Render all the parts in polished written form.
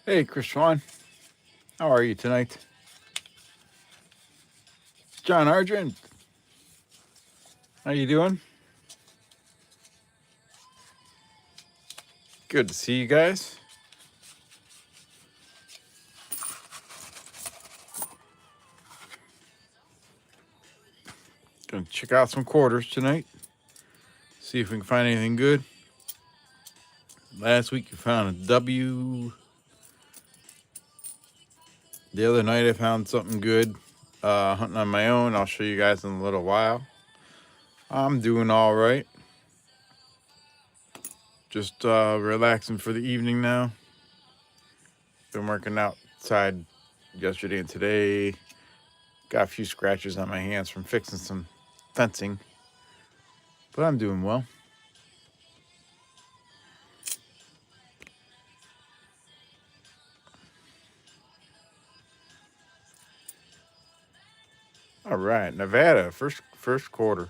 Hey, Chris Swan. How are you tonight? John Argent. How you doing? Good to see you guys. Gonna check out some quarters tonight. See if we can find anything good. Last week you found a W. The other night I found something good. Hunting on my own. I'll show you guys in a little while. I'm doing all right. Just relaxing for the evening now. Been working outside yesterday and today. Got a few scratches on my hands from fixing some fencing. But I'm doing well. All right, Nevada, first quarter.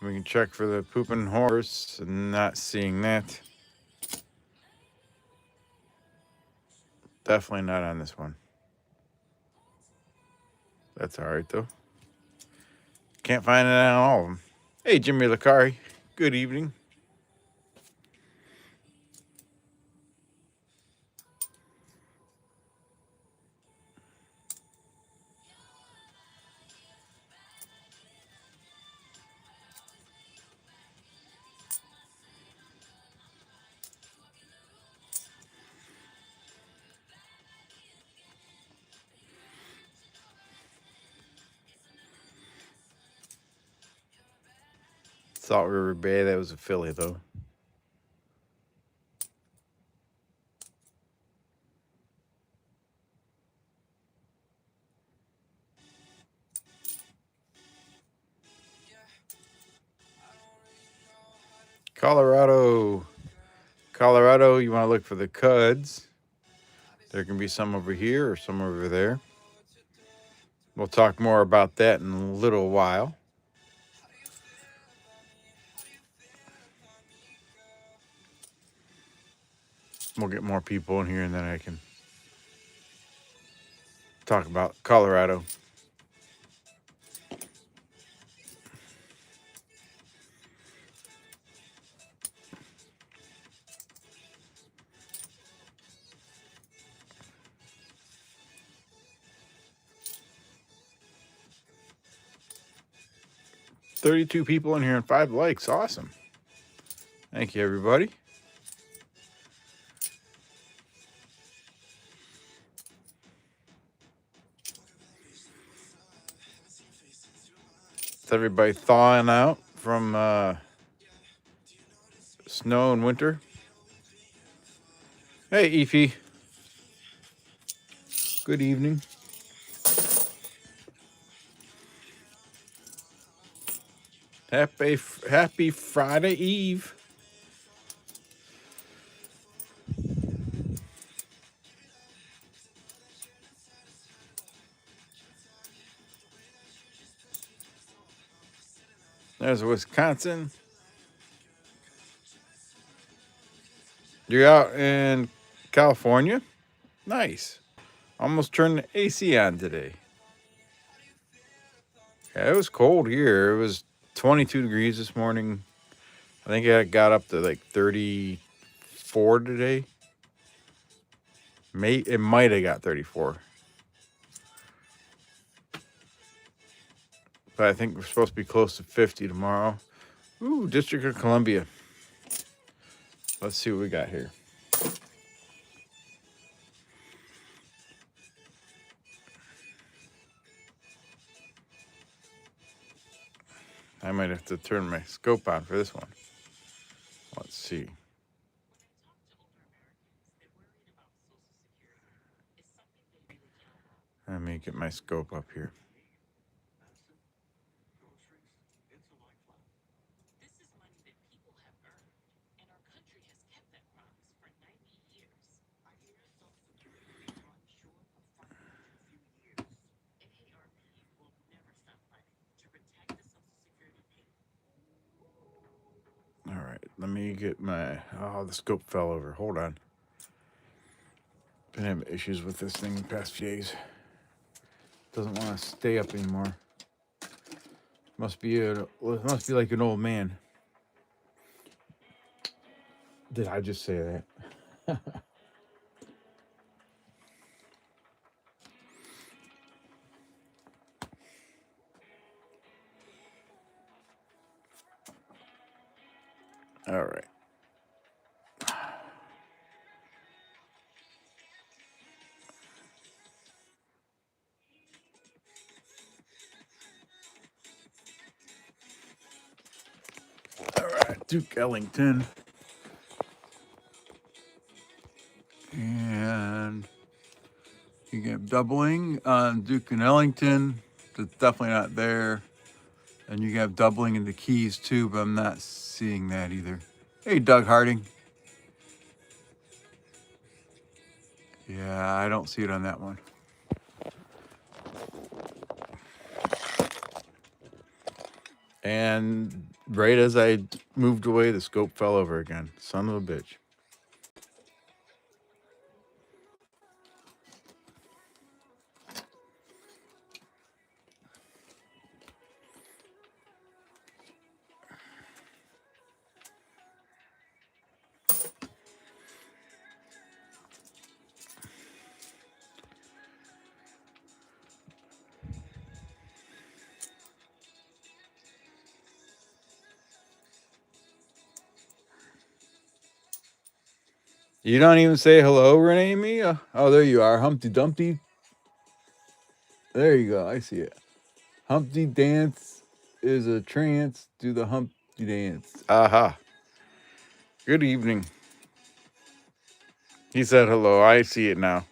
We can check for the pooping horse and not seeing that. Definitely not on this one. That's all right though. Can't find it on all of them. Hey, Jimmy Lacari. Good evening. Salt River Bay. That was a filly though. Colorado. Colorado, you want to look for the cuds. There can be some over here or some over there. We'll talk more about that in a little while. We'll get more people in here and then I can talk about Colorado. $32 people in here and 5 likes. Awesome. Thank you, everybody. Is everybody thawing out from snow and winter? Hey, Efi. Good evening. Happy Friday Eve. There's Wisconsin. You're out in California? Nice. Almost turned the AC on today. Yeah, it was cold here. It was 22 degrees this morning. I think it got up to like 34 today. It might have got 34. But I think we're supposed to be close to 50 tomorrow. Ooh, District of Columbia. Let's see what we got here. I might have to turn my scope on for this one. Let's see. Let me get my scope up here. All right, let me get my... Oh, the scope fell over. Hold on. Been having issues with this thing the past few days. Doesn't want to stay up anymore. Must be like an old man. Did I just say that? All right. All right, Duke Ellington. And you get doubling on Duke and Ellington. That's definitely not there. And you have doubling in the keys too, but I'm not seeing that either. Hey, Doug Harding. Yeah, I don't see it on that one. And right as I moved away, the scope fell over again. Son of a bitch. You don't even say hello, Renee Mia. Oh, there you are. Humpty Dumpty. There you go. I see it. Humpty dance is a trance. Do the Humpty dance. Aha. Good evening. He said hello. I see it now.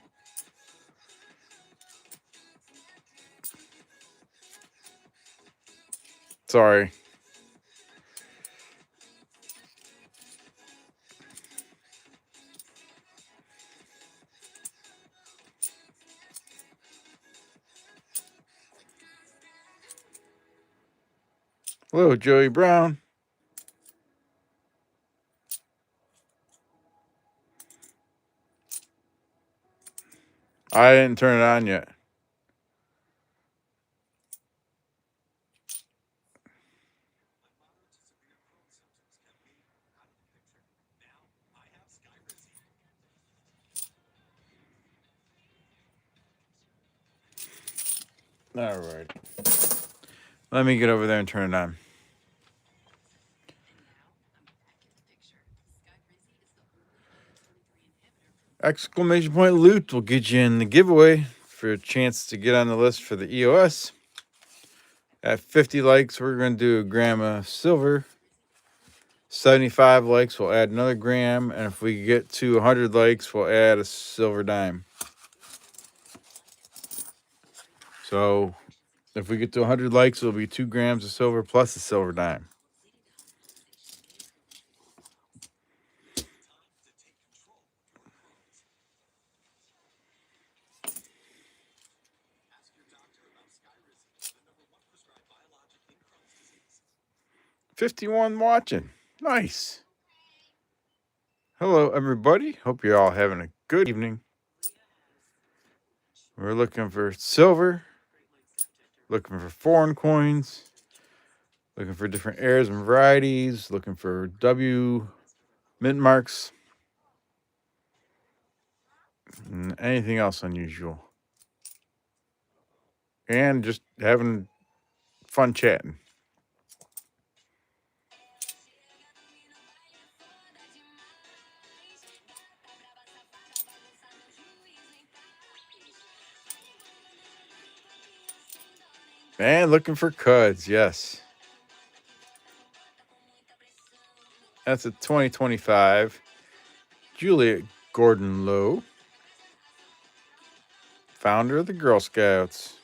Sorry. Hello, Joey Brown. I didn't turn it on yet. All right. Let me get over there and turn it on. Exclamation point loot will get you in the giveaway for a chance to get on the list for the EOS. At 50 likes, we're going to do a gram of silver. 75 likes, we'll add another gram. And if we get to 100 likes, we'll add a silver dime. So if we get to 100 likes, it'll be 2 grams of silver plus a silver dime. $51 watching. Nice. Hello, everybody. Hope you're all having a good evening. We're looking for silver, looking for foreign coins, looking for different airs and varieties, looking for W mint marks, and anything else unusual. And just having fun chatting. And looking for cuds, yes. That's a 2025 Juliet Gordon Lowe, founder of the Girl Scouts.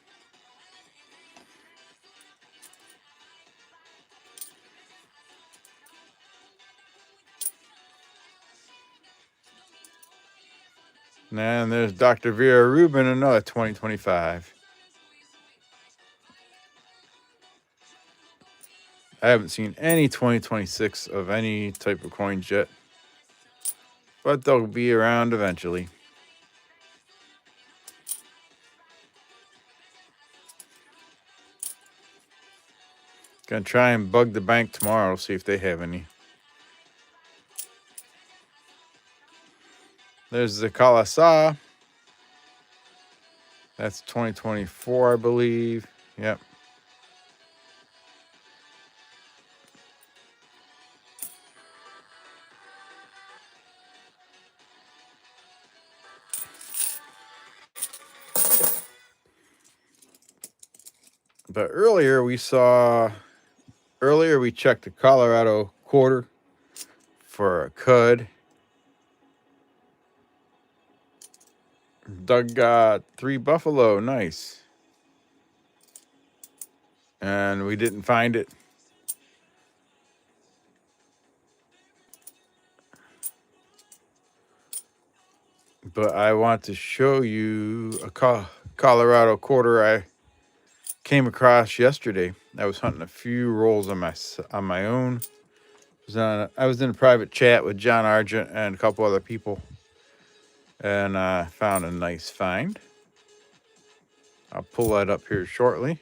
And there's Dr. Vera Rubin, another 2025. I haven't seen any 2026 of any type of coins yet, but they'll be around eventually. Gonna try and bug the bank tomorrow, see if they have any. There's the Kalasa. That's 2024, I believe. Yep. But earlier we checked the Colorado quarter for a cud. Doug got 3 buffalo, nice. And we didn't find it. But I want to show you a Colorado quarter I came across yesterday. I was hunting a few rolls on my own. I was in a private chat with John Argent and a couple other people, and I found a nice find. I'll pull that up here shortly.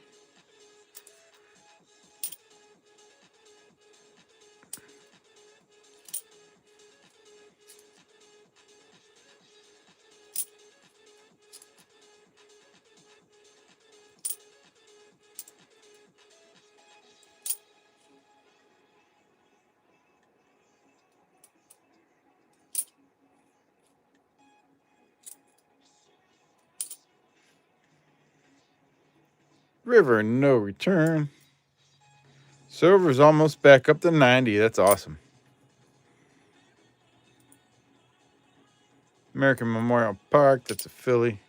River, no return. Silver's almost back up to 90. That's awesome. American Memorial Park, that's a filly.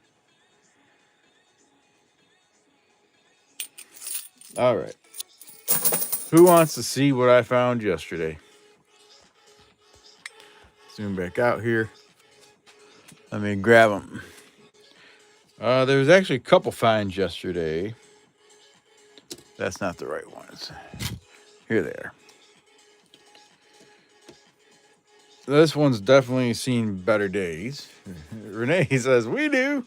All right. Who wants to see what I found yesterday? Zoom back out here. Let me grab them. There was actually a couple finds yesterday. That's not the right ones. Here they are. This one's definitely seen better days. Renee says, we do.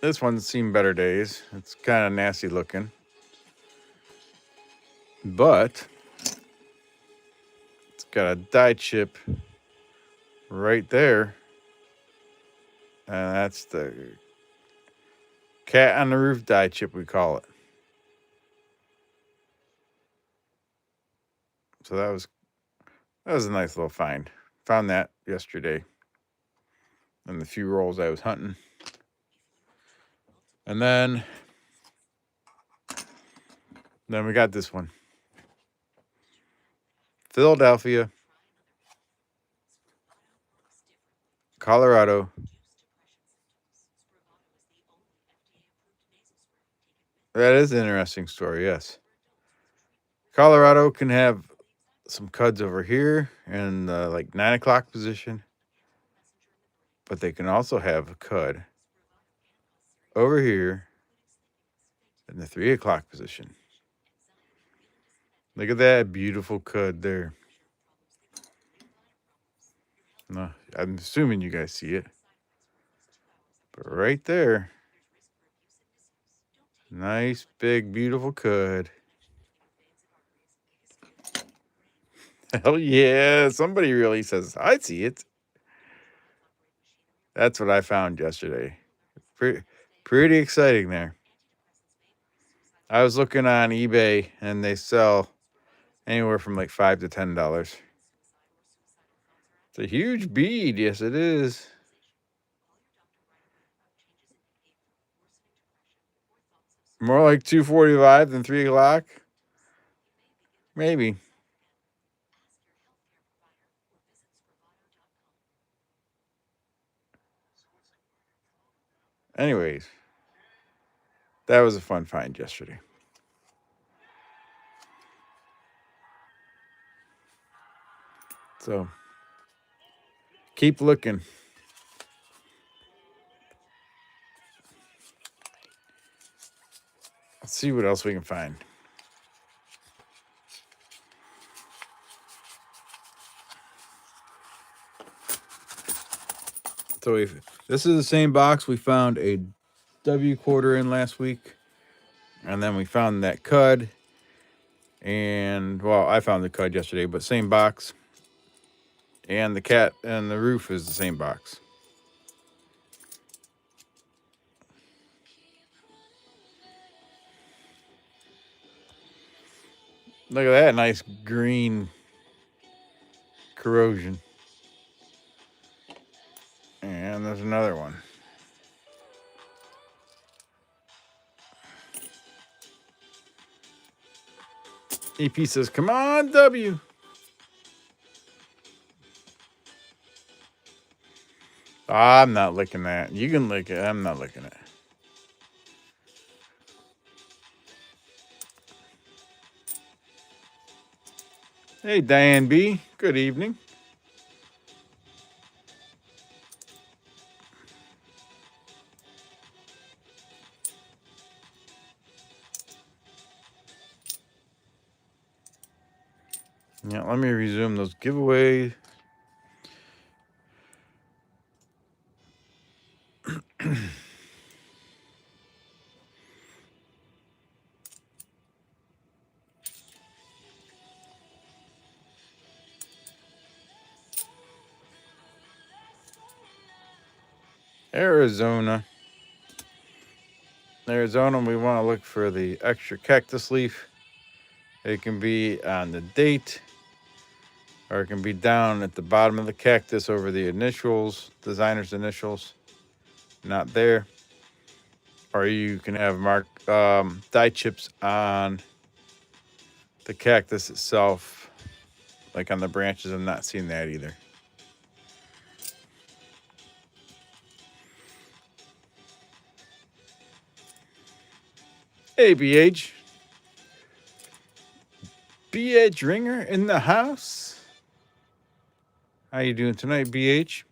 This one's seen better days. It's kind of nasty looking. But it's got a dye chip right there. And that's the cat on the roof dye chip, we call it. So that was a nice little find. Found that yesterday in the few rolls I was hunting. And then we got this one. Philadelphia, Colorado. That is an interesting story, yes. Colorado can have some cuds over here in the like 9 o'clock position, but they can also have a cud over here in the 3 o'clock position. Look at that beautiful cud there. No, I'm assuming you guys see it, but right there, nice big beautiful cud. Hell yeah, somebody really says I see it. That's what I found yesterday. Pretty exciting there. I was looking on eBay and they sell anywhere from like $5 to $10. It's a huge bead. Yes, it is. More like 2:45 than 3 o'clock. Maybe. Anyways, that was a fun find yesterday. So keep looking. Let's see what else we can find. So this is the same box we found a W quarter in last week. And then we found that cud. And, well, I found the cud yesterday, but same box. And the cat and the roof is the same box. Look at that nice green corrosion. And there's another one. EP says, come on, W. I'm not licking that. You can lick it. I'm not licking it. Hey, Diane B. Good evening. Yeah, let me resume those giveaways. Arizona, we want to look for the extra cactus leaf. It can be on the date, or it can be down at the bottom of the cactus over the initials, designer's initials, not there. Or you can have marked dye chips on the cactus itself, like on the branches. I'm not seeing that either. Hey, BH. BH Ringer in the house. How you doing tonight, BH?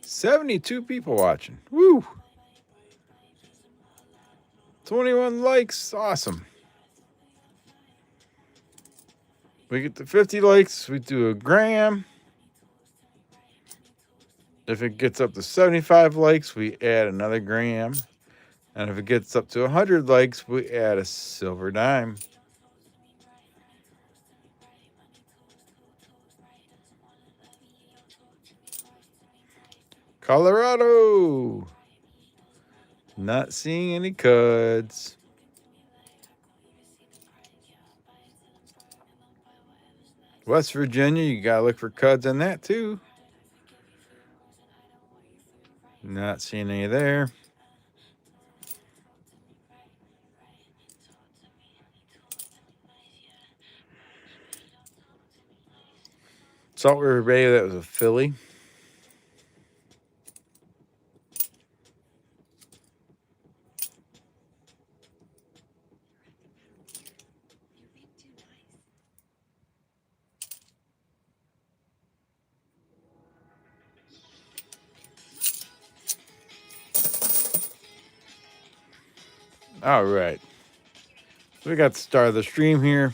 $72 people watching. Woo! 21 likes. Awesome. We get to 50 likes, we do a gram. If it gets up to 75 likes, we add another gram. And if it gets up to 100 likes, we add a silver dime. Colorado. Not seeing any cuds. West Virginia, you gotta look for cuds on that too. Not seeing any there. Salt River Bay, that was a filly. All right. We got the start of the stream here.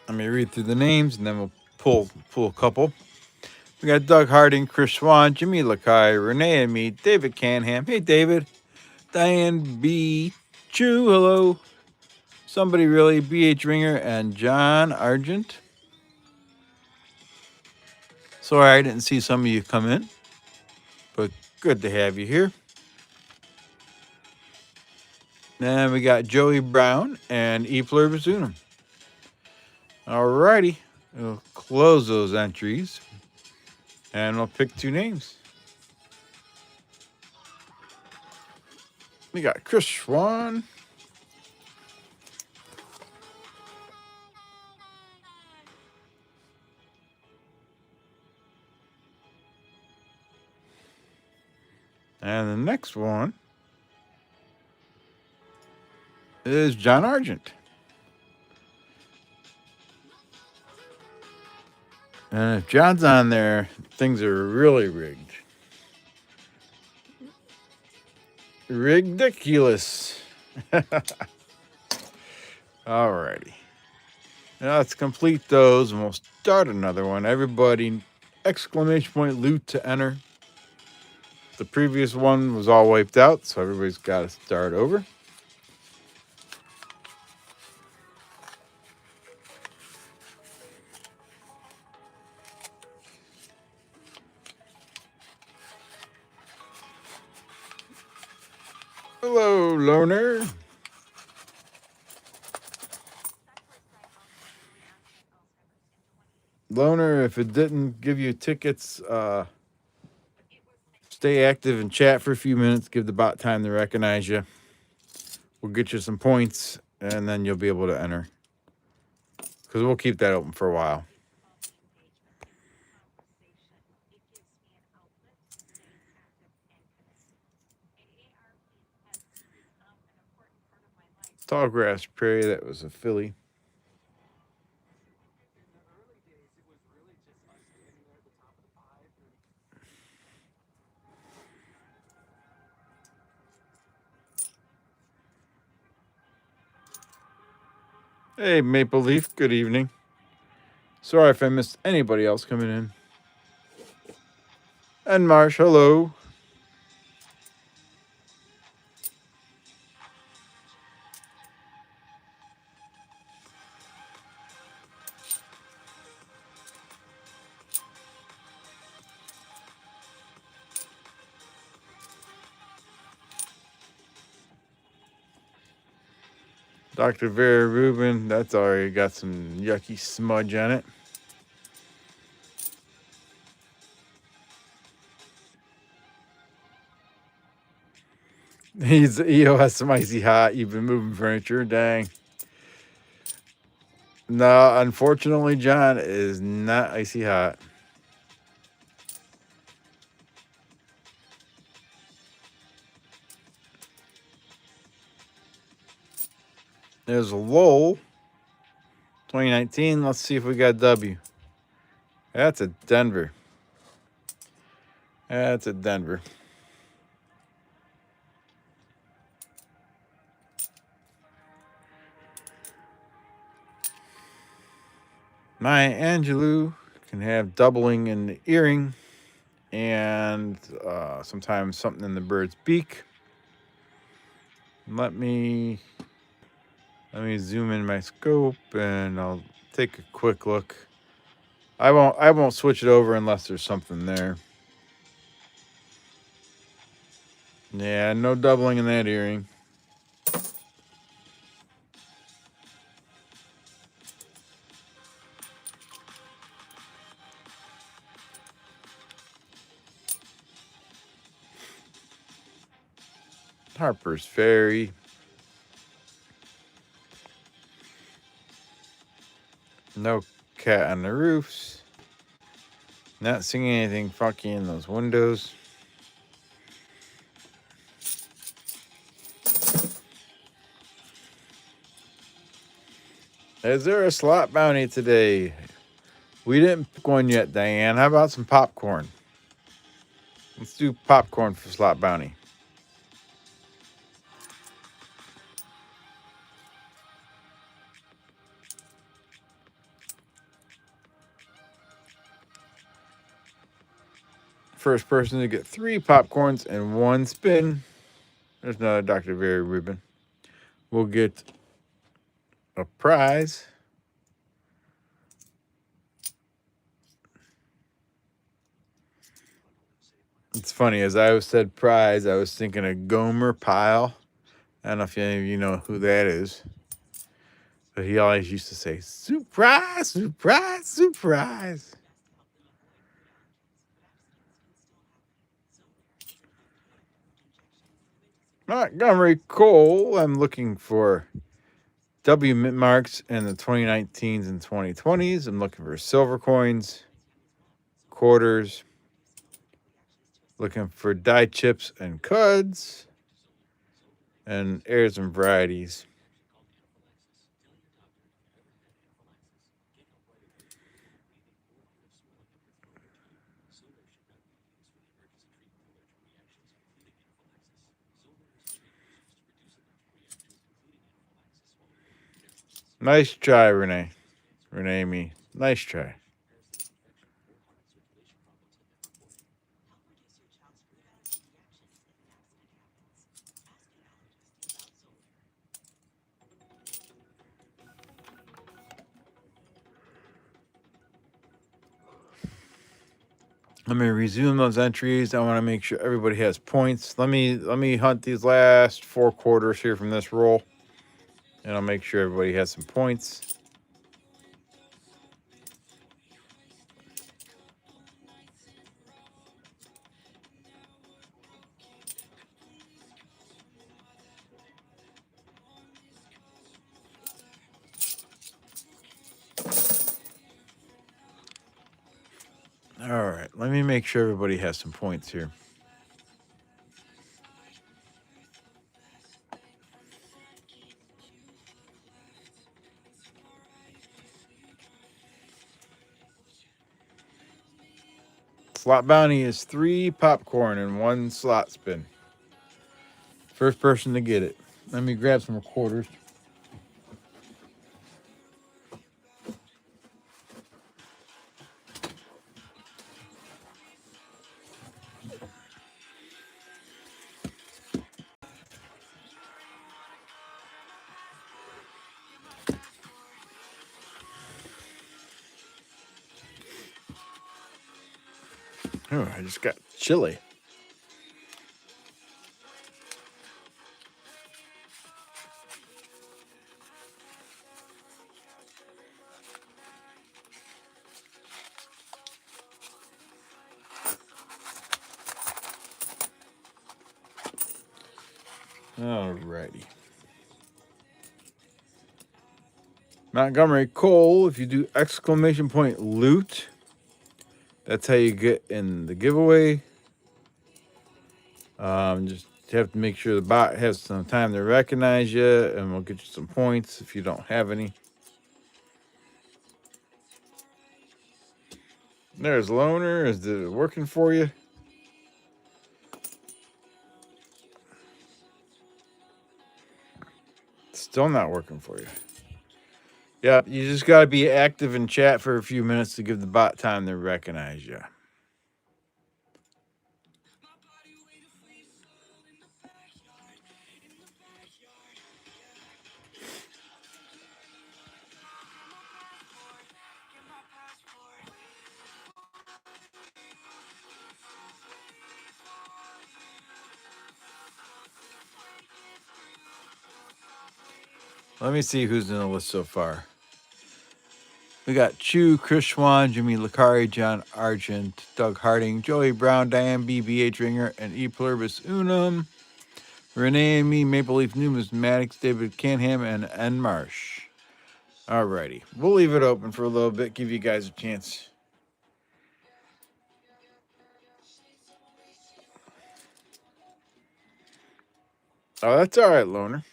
Let me read through the names and then we'll pull a couple. We got Doug Harding, Chris Swan, Jimmy Lakai, Renee and me, David Canham. Hey, David. Diane B. Chu, hello. Somebody Really, B.H. Ringer, and John Argent. Sorry I didn't see some of you come in, but good to have you here. Then we got Joey Brown and Epler Bazunum. All righty. We'll close those entries and we'll pick two names. We got Chris Schwan. And the next one is John Argent. And if John's on there, things are really rigged. Ridiculous. Alrighty. Now let's complete those and we'll start another one. Everybody, exclamation point loot to enter. The previous one was all wiped out, so everybody's got to start over. Hello, loner. Loner, if it didn't give you tickets, stay active and chat for a few minutes. Give the bot time to recognize you. We'll get you some points, and then you'll be able to enter. Because we'll keep that open for a while. Tallgrass Prairie, that was a filly. Hey, Maple Leaf, good evening. Sorry if I missed anybody else coming in. And Marsh, hello. Dr. Vera Rubin, that's already got some yucky smudge on it. He's EOS some icy hot. You've been moving furniture. Dang. No, unfortunately, John, it is not icy hot. There's a Lowell 2019. Let's see if we got W. That's a Denver. That's a Denver. Maya Angelou can have doubling in the earring and sometimes something in the bird's beak. Let me zoom in my scope and I'll take a quick look. I won't switch it over unless there's something there. Yeah, no doubling in that earring. Harper's Ferry. No cat on the roofs. Not seeing anything funky in those windows. Is there a slot bounty today? We didn't pick one yet, Diane. How about some popcorn? Let's do popcorn for slot bounty. First person to get 3 popcorns and 1 spin. There's another Dr. Very Rubin. We'll get a prize. It's funny, as I said prize, I was thinking of Gomer Pyle. I don't know if any of you know who that is. But he always used to say, surprise, surprise, surprise. Montgomery Coal, I'm looking for W mint marks in the 2019s and 2020s. I'm looking for silver coins, quarters, looking for die chips and cuds, and heirs and varieties. Nice try, Renee. Renee, me. Nice try. Let me resume those entries. I want to make sure everybody has points. Let me hunt these last 4 quarters here from this roll, and I'll make sure everybody has some points. All right, let me make sure everybody has some points here. Slot bounty is 3 popcorn and 1 slot spin. First person to get it. Let me grab some quarters. Oh, I just got chili. Alrighty. Montgomery Coal, if you do exclamation point loot, that's how you get in the giveaway. Just have to make sure the bot has some time to recognize you, and we'll get you some points if you don't have any. There's Loner. Is it working for you? Still not working for you. Yeah, you just got to be active in chat for a few minutes to give the bot time to recognize you. Let me see who's in the list so far. We got Chu, Chris Schwan, Jimmy Licari, John Argent, Doug Harding, Joey Brown, Diane B, B.H. Ringer, and E Pluribus Unum. Renee and me, Maple Leaf Numismatics, David Canham, and N. Marsh. Alrighty. We'll leave it open for a little bit, give you guys a chance. Oh, that's all right, Loner.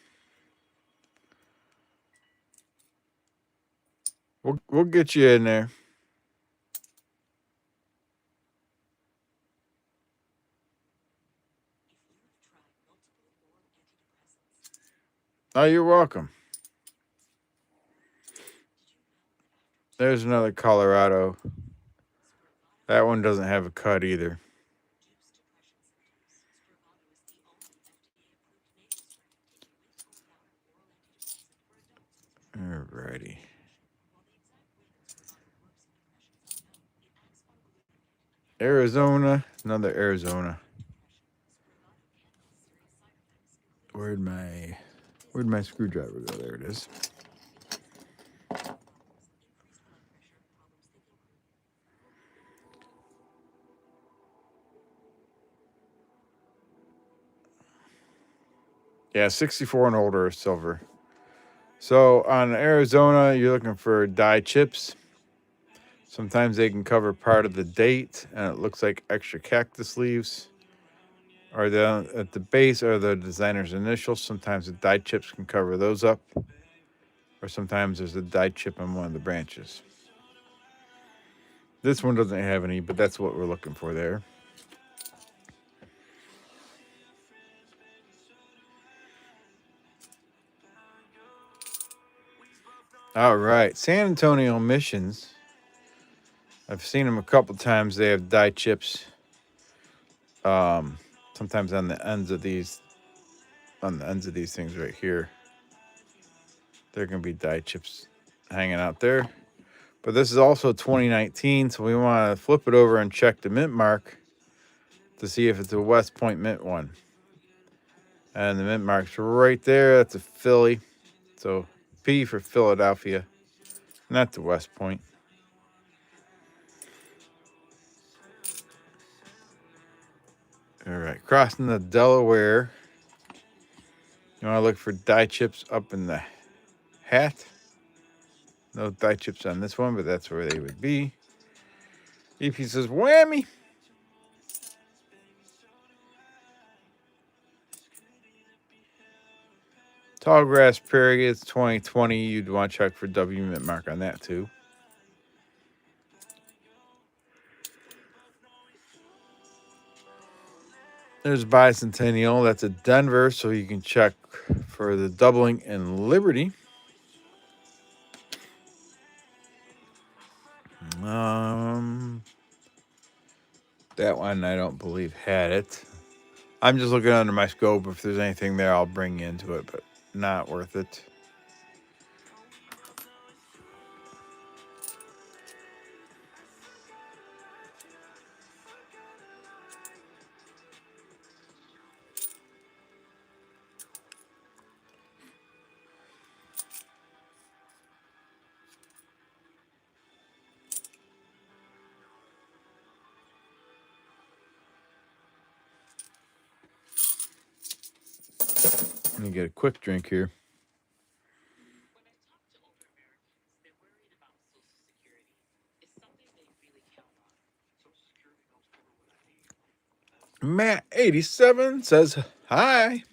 We'll get you in there. Oh, you're welcome. There's another Colorado. That one doesn't have a cut either. Alrighty. Arizona, another Arizona. Where'd my screwdriver go? There it is. Yeah, 64 and older is silver. So on Arizona, you're looking for dye chips. Sometimes they can cover part of the date, and it looks like extra cactus leaves. Or at the base are the designer's initials. Sometimes the dye chips can cover those up. Or sometimes there's a dye chip on one of the branches. This one doesn't have any, but that's what we're looking for there. All right, San Antonio missions. I've seen them a couple times. They have dye chips. Sometimes on the ends of these things right here. There can be dye chips hanging out there. But this is also 2019, so we want to flip it over and check the mint mark to see if it's a West Point mint one. And the mint mark's right there. That's a Philly. So P for Philadelphia, not the West Point. All right, crossing the Delaware. You want to look for dye chips up in the hat. No dye chips on this one, but that's where they would be. EP says, whammy. Tallgrass Prairie, it's 2020. You'd want to check for W mint mark on that too. There's Bicentennial. That's a Denver, so you can check for the doubling in Liberty. That one I don't believe had it. I'm just looking under my scope. If there's anything there, I'll bring you into it, but not worth it. Let me get a quick drink here. Matt87 says, hi.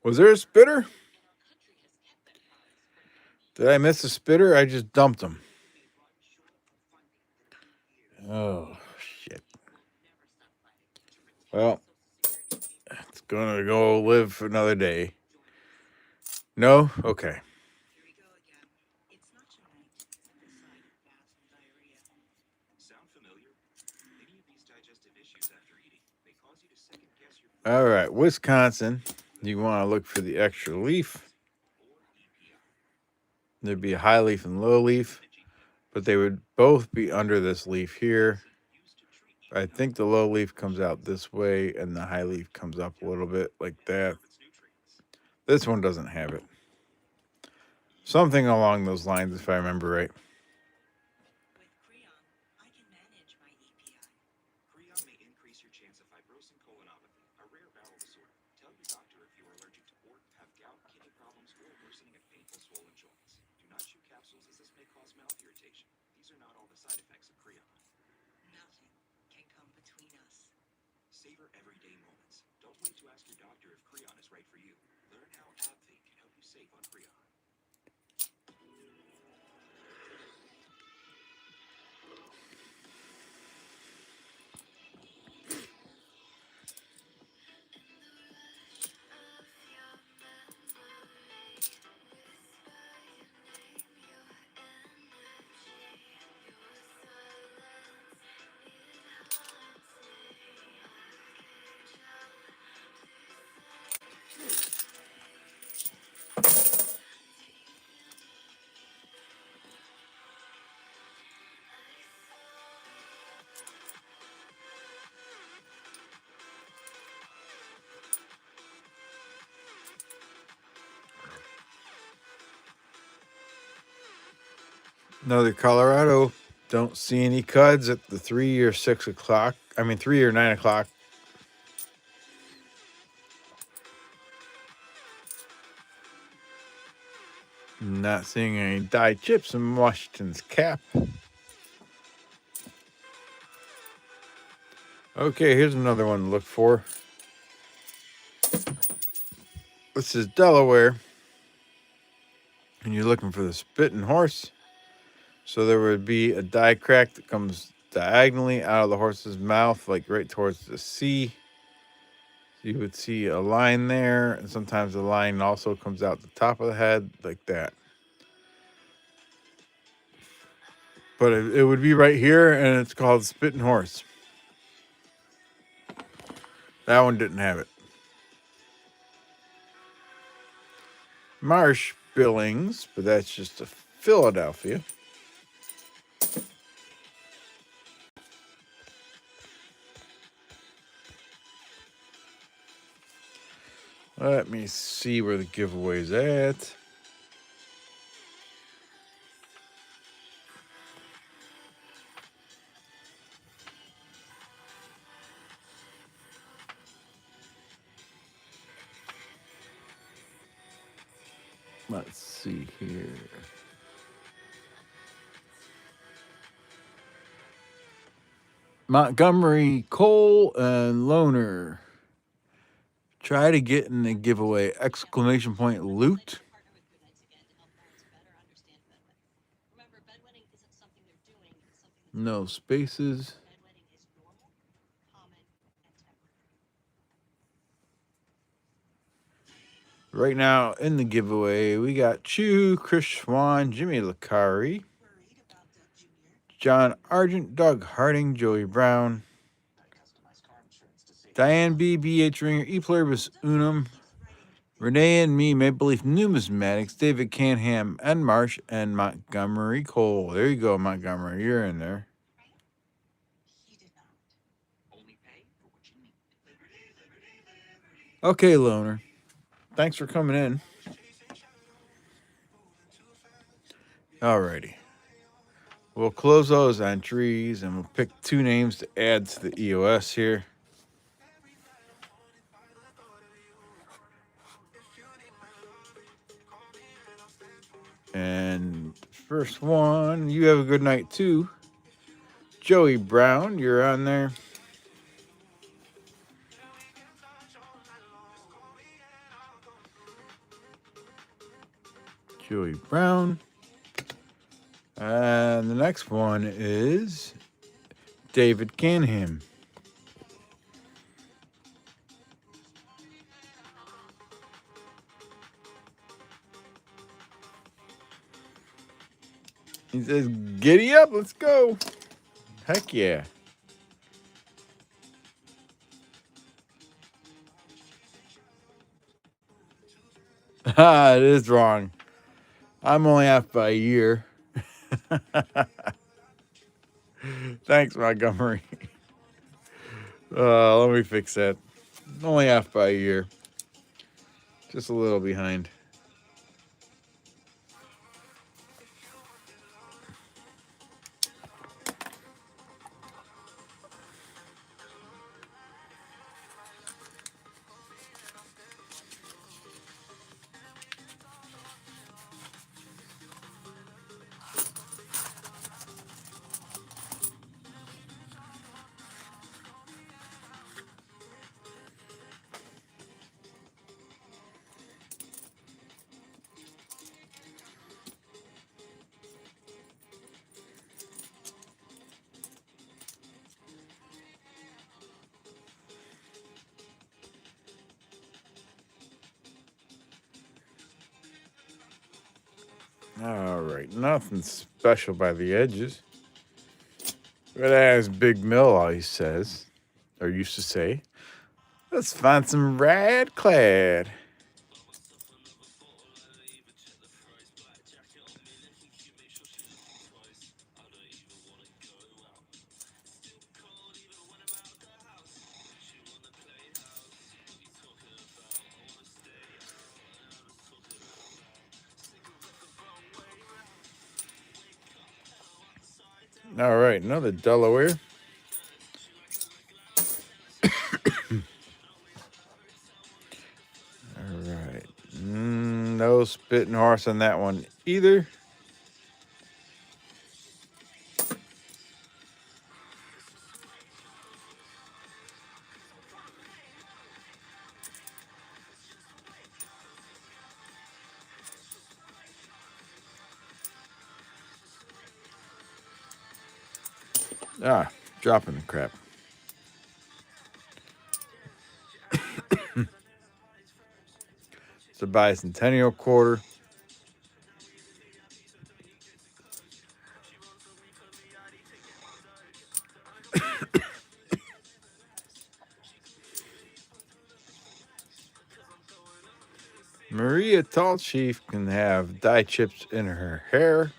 Was there a spitter? Did I miss a spitter? I just dumped him. Oh, shit. Well, it's going to go live for another day. No? Okay. All right, Wisconsin. You want to look for the extra leaf. There'd be a high leaf and low leaf, but they would both be under this leaf here. I think the low leaf comes out this way and the high leaf comes up a little bit like that. This one doesn't have it. Something along those lines, if I remember right. Another Colorado. Don't see any cuds at the 3 or 6 o'clock. 3 or 9 o'clock. Not seeing any die chips in Washington's cap. Okay, here's another one to look for. This is Delaware. And you're looking for the spitting horse. So there would be a die crack that comes diagonally out of the horse's mouth, like right towards the C. You would see a line there, and sometimes the line also comes out the top of the head, like that. But it would be right here, and it's called spitting horse. That one didn't have it. Marsh Billings, but that's just a Philadelphia. Let me see where the giveaway's at. Let's see here. Montgomery, Cole, and Loner. Try to get in the giveaway! Exclamation point loot. No spaces. Right now in the giveaway, we got Chew, Chris Schwann, Jimmy Lacari, John Argent, Doug Harding, Joey Brown, Diane B, BH Ringer, E Pluribus Unum, Renee and Me, Maple Leaf Numismatics, David Canham, and Marsh, and Montgomery Cole. There you go, Montgomery. You're in there. Okay, Loner. Thanks for coming in. Alrighty. We'll close those entries and we'll pick two names to add to the EOS here. And first one, you have a good night too. Joey Brown, you're on there. Joey Brown. And the next one is David Canham. He says, giddy up, let's go. Heck yeah. It is wrong. I'm only off by a year. Thanks, Montgomery. Let me fix that. Only off by a year. Just a little behind. All right, nothing special by the edges. But as Big Mill always says, or used to say, let's find some rad clad. All right, another Delaware. All right. No spitting horse on that one either. Ah, dropping the crap. It's a bicentennial quarter. Maria Tall Chief can have dye chips in her hair.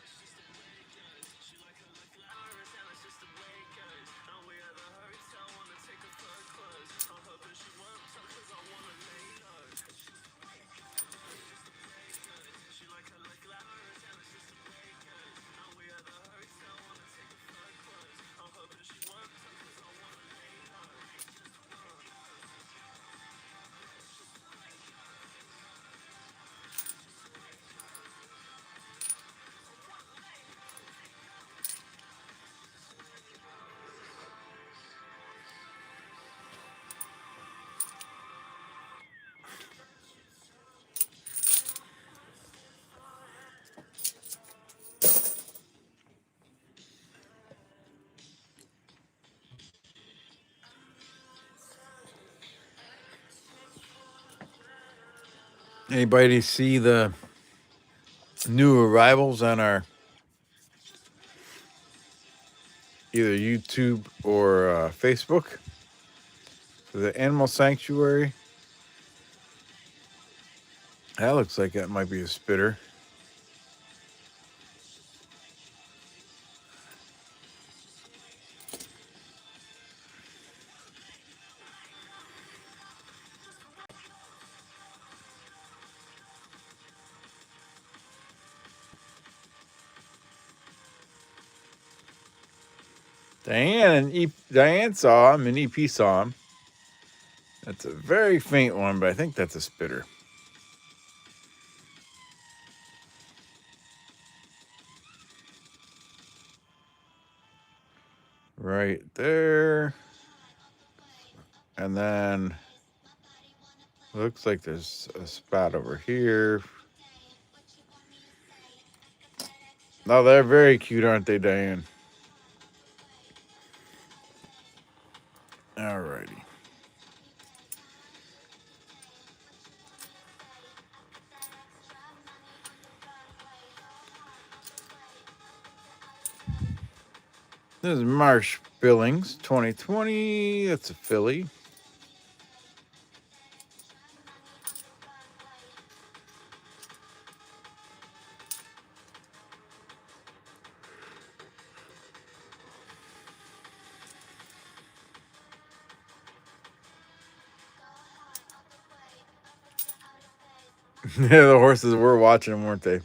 Anybody see the new arrivals on our either YouTube or Facebook? For the animal sanctuary. That looks like that might be a spitter. Diane saw him and EP saw him. That's a very faint one, but I think that's a spitter. Right there. And then looks like there's a spot over here. No, they're very cute, aren't they, Diane? Alrighty. This is Marsh Billings 2020. That's a filly. Yeah, the horses were watching them, weren't they?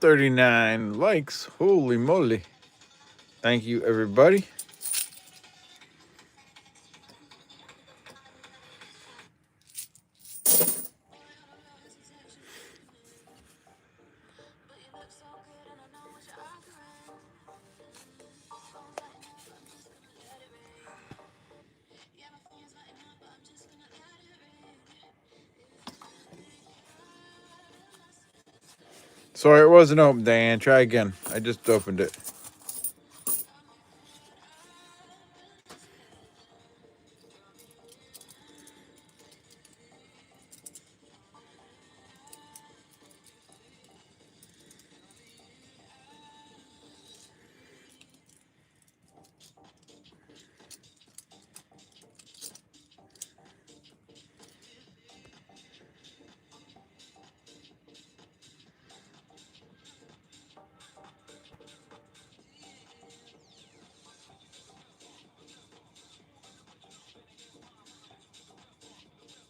$39 likes. Holy moly. Thank you, everybody. Sorry, it wasn't open, Diane. Try again. I just opened it.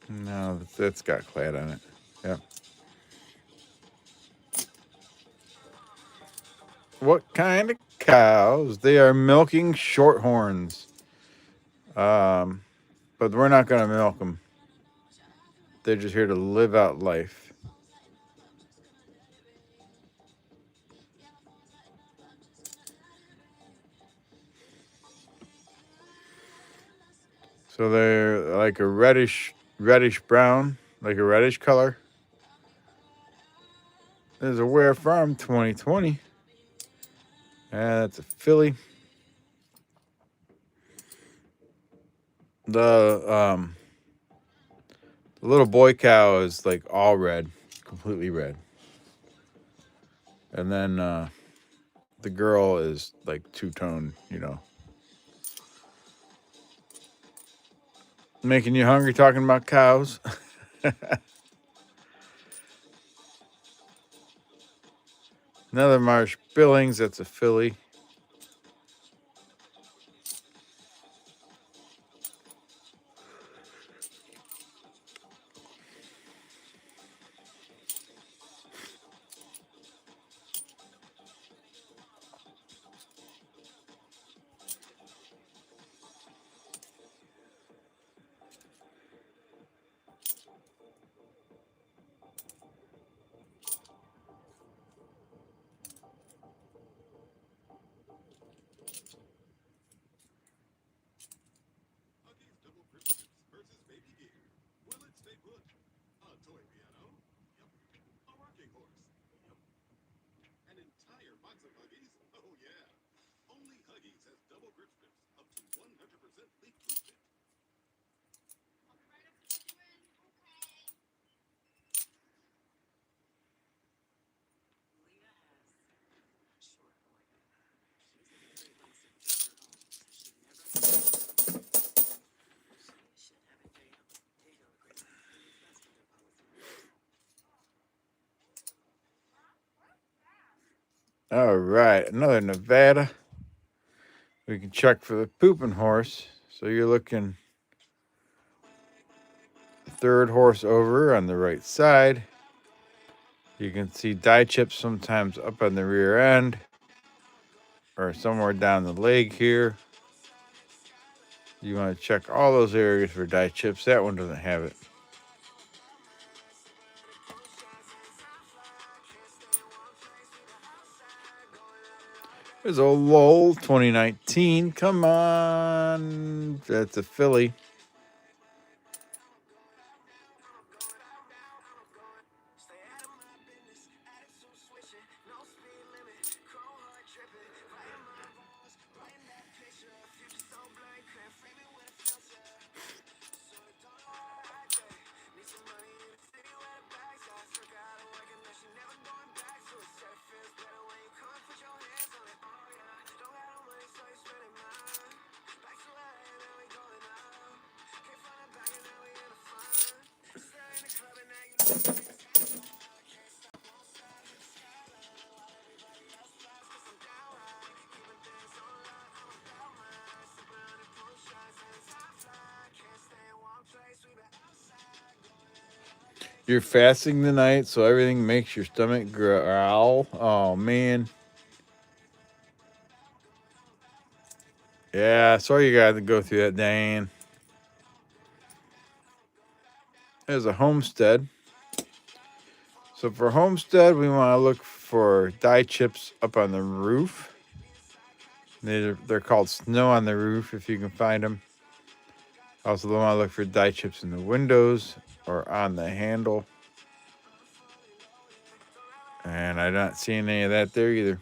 No, that's got clad on it. Yeah. What kind of cows? They are milking shorthorns. Um, but we're not going to milk them. They're just here to live out life. So they're like a reddish brown, like a reddish color. There's a Ware Farm 2020. And that's a filly. The the little boy cow is like all red, completely red. And then the girl is like two-tone, Making you hungry talking about cows. Another Marsh Billings, that's a filly. All right, another Nevada. We can check for the pooping horse. So you're looking third horse over on the right side. You can see dye chips sometimes up on the rear end or somewhere down the leg here. You want to check all those areas for dye chips. That one doesn't have it. There's a Lowell 2019. Come on. That's a filly. You're fasting tonight, so everything makes your stomach growl. Oh, man. Yeah, sorry you got to go through that, Diane. There's a homestead. So for homestead, we want to look for dye chips up on the roof. They're called snow on the roof if you can find them. Also, we want to look for dye chips in the windows or on the handle. And I'm not seeing any of that there either.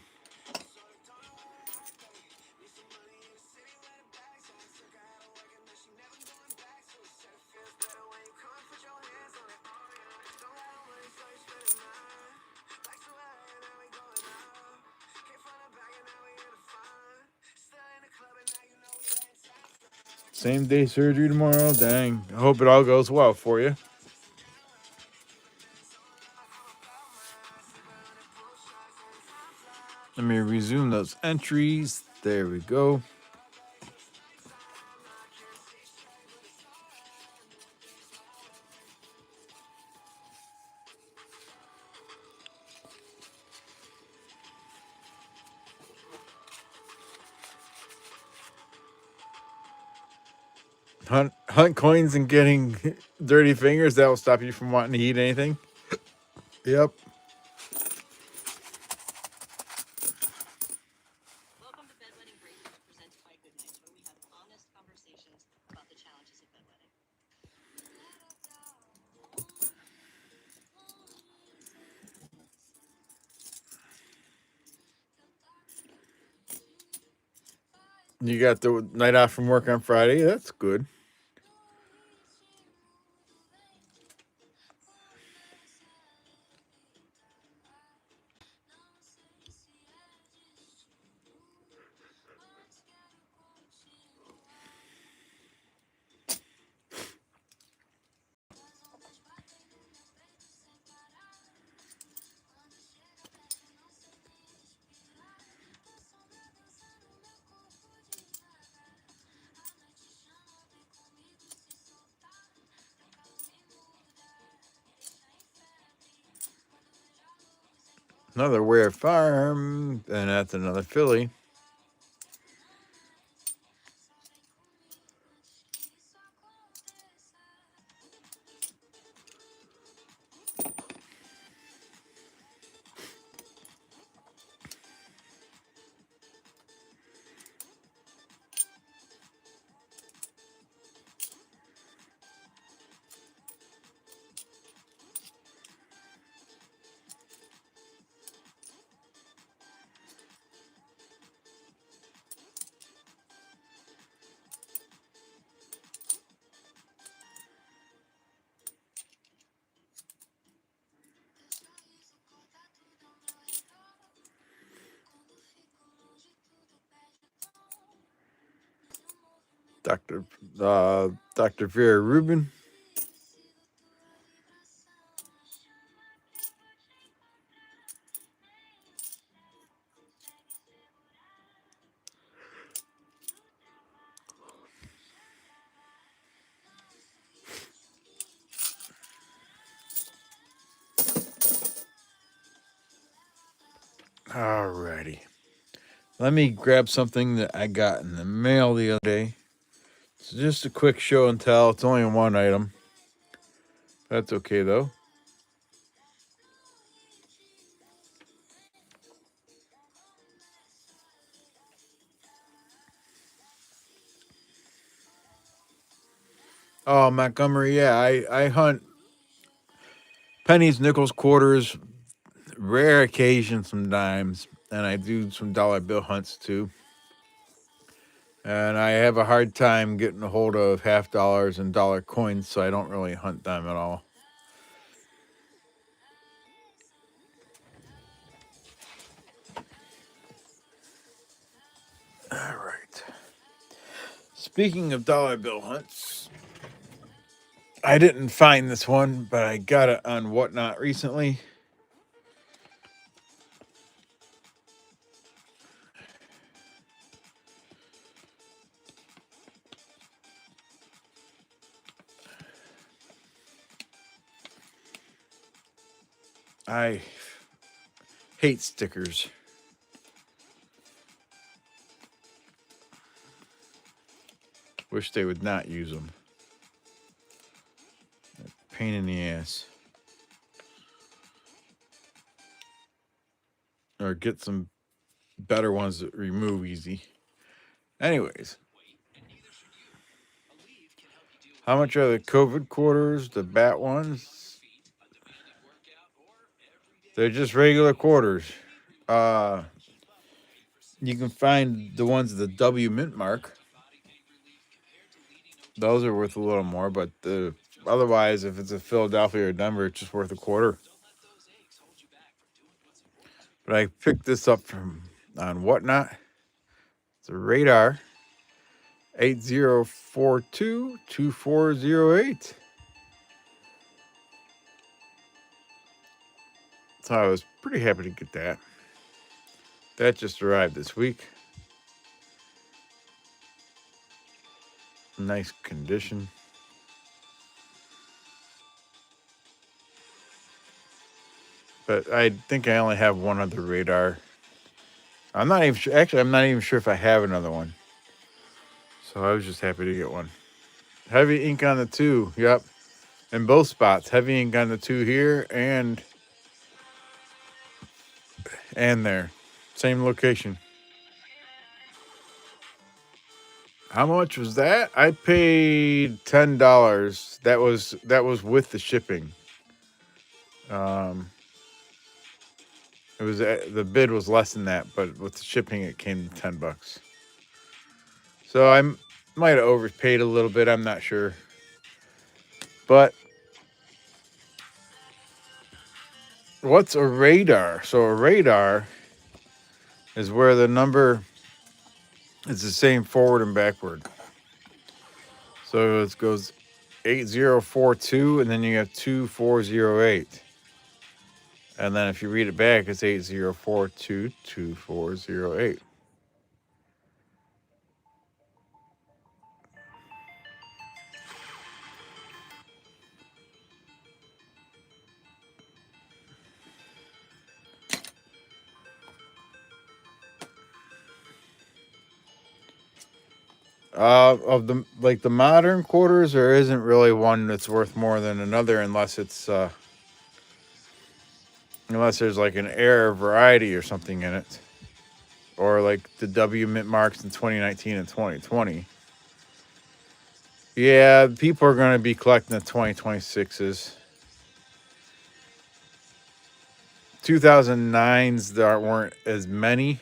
Same day surgery tomorrow. Dang. I hope it all goes well for you. Let me resume those entries. There we go. Hunt coins and getting dirty fingers. That will stop you from wanting to eat anything. Yep. You got the night off from work on Friday. That's good. Another Ware Farm, and that's another filly. Dr. Dr. Vera Rubin. Alrighty. Let me grab something that I got in the mail the other day. It's just a quick show and tell. It's only one item. That's okay though. Oh, Montgomery, yeah. I hunt pennies, nickels, quarters, rare occasion, some dimes, and I do some dollar bill hunts too. And I have a hard time getting a hold of half dollars and dollar coins, so I don't really hunt them at all. All right. Speaking of dollar bill hunts, I didn't find this one, but I got it on Whatnot recently. I hate stickers. Wish they would not use them. Pain in the ass. Or get some better ones that remove easy. Anyways, how much are the COVID quarters, the bat ones? They're just regular quarters. You can find the ones with the W mint mark. Those are worth a little more, but otherwise, if it's a Philadelphia or Denver, it's just worth a quarter. But I picked this up from on Whatnot. It's a Radar 8042-2408. So I was pretty happy to get that. That just arrived this week. Nice condition. But I think I only have one other Radar. I'm not even sure. Actually, I'm not even sure if I have another one. So I was just happy to get one. Heavy ink on the 2. Yep. In both spots. Heavy ink on the 2 here and there. Same location. How much was that? I paid $10. That was with the shipping. It was the bid was less than that, but with the shipping it came to $10. So I might have overpaid a little bit. I'm not sure, but what's a radar? So a radar is where the number is the same forward and backward. So it goes 8042, and then you have 2408. And then if you read it back, it's 8042 2408. Of the modern quarters, there isn't really one that's worth more than another unless there's like an Air variety or something in it, or like the W mint marks in 2019 and 2020. Yeah, people are going to be collecting the 2026s. 2009s there weren't as many,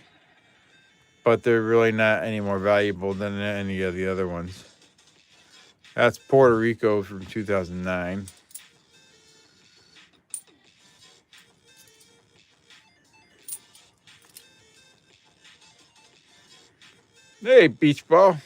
but they're really not any more valuable than any of the other ones. That's Puerto Rico from 2009. Hey, beach ball.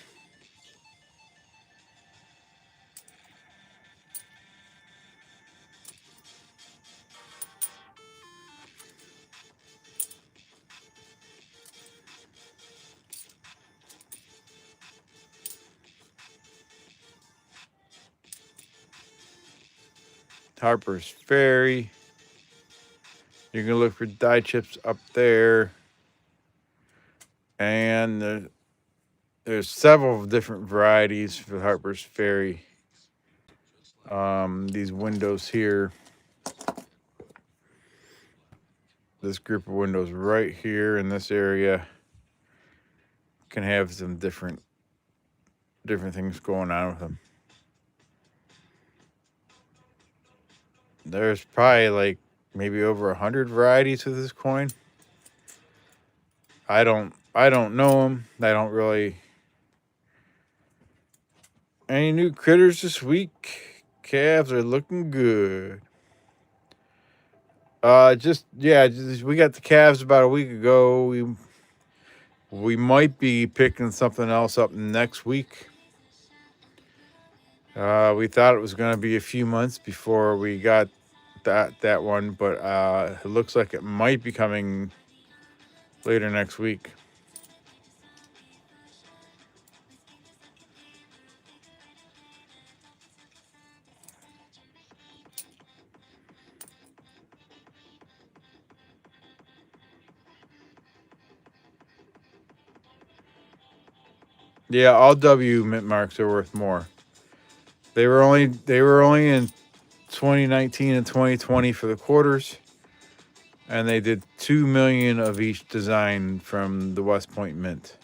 Harper's Ferry. You can look for die chips up there. And there's several different varieties for Harper's Ferry. These windows here. This group of windows right here in this area can have some different things going on with them. There's probably like maybe over 100 varieties of this coin. I don't know them. I don't really. Any new critters this week? Calves are looking good. Just we got the calves about a week ago. We might be picking something else up next week. We thought it was going to be a few months before we got that one, but it looks like it might be coming later next week. Yeah, all W mint marks are worth more. They were only in 2019 and 2020 for the quarters, and they did 2 million of each design from the West Point Mint.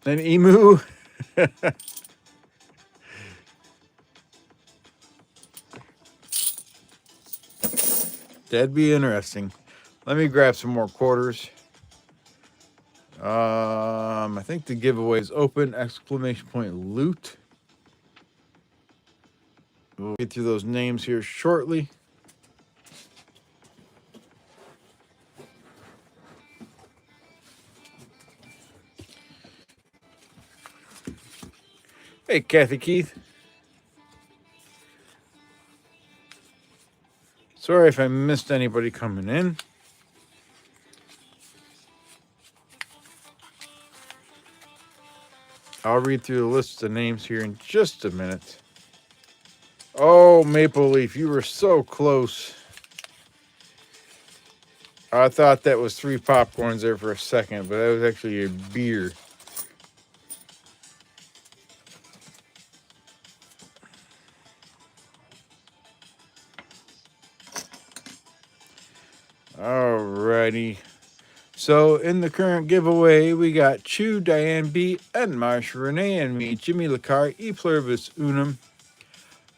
An emu. That'd be interesting. Let me grab some more quarters. I think the giveaway is open! Exclamation point loot. We'll get through those names here shortly. Hey, Kathy Keith. Sorry if I missed anybody coming in. I'll read through the list of names here in just a minute. Oh, Maple Leaf, you were so close. I thought that was 3 popcorns there for a second, but that was actually a beer. Alrighty. So in the current giveaway, we got Chu, Diane B, Ed Marsh, Renee and me, Jimmy Lacar, E Pluribus Unum,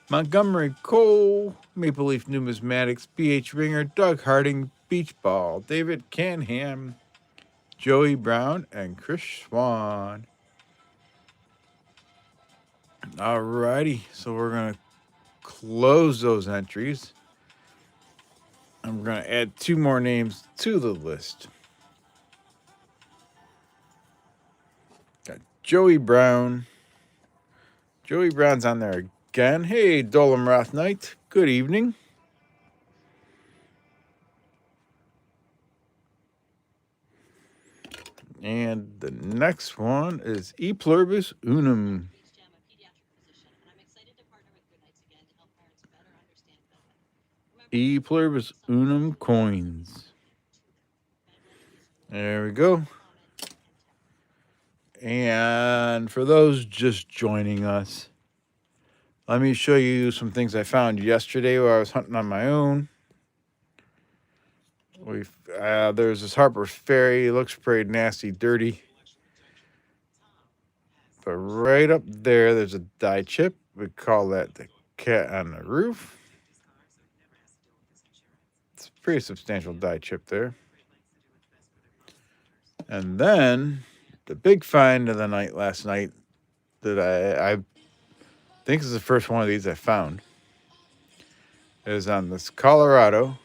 Montgomery Cole, Maple Leaf Numismatics, B.H. Ringer, Doug Harding, Beach Ball, David Canham, Joey Brown, and Chris Swan. Alrighty, so we're going to close those entries. And we're going to add 2 more names to the list. Got Joey Brown. Joey Brown's on there again. Hey, Dolan Roth Knight. Good evening. And the next one is E Pluribus Unum. E Pluribus Unum coins. There we go. And for those just joining us, let me show you some things I found yesterday while I was hunting on my own. There's this Harper's Ferry. It looks pretty nasty, dirty. But right up there, there's a die chip. We call that the cat on the roof. It's a pretty substantial die chip there. And then the big find of the night last night that I think is the first one of these I found is on this Colorado.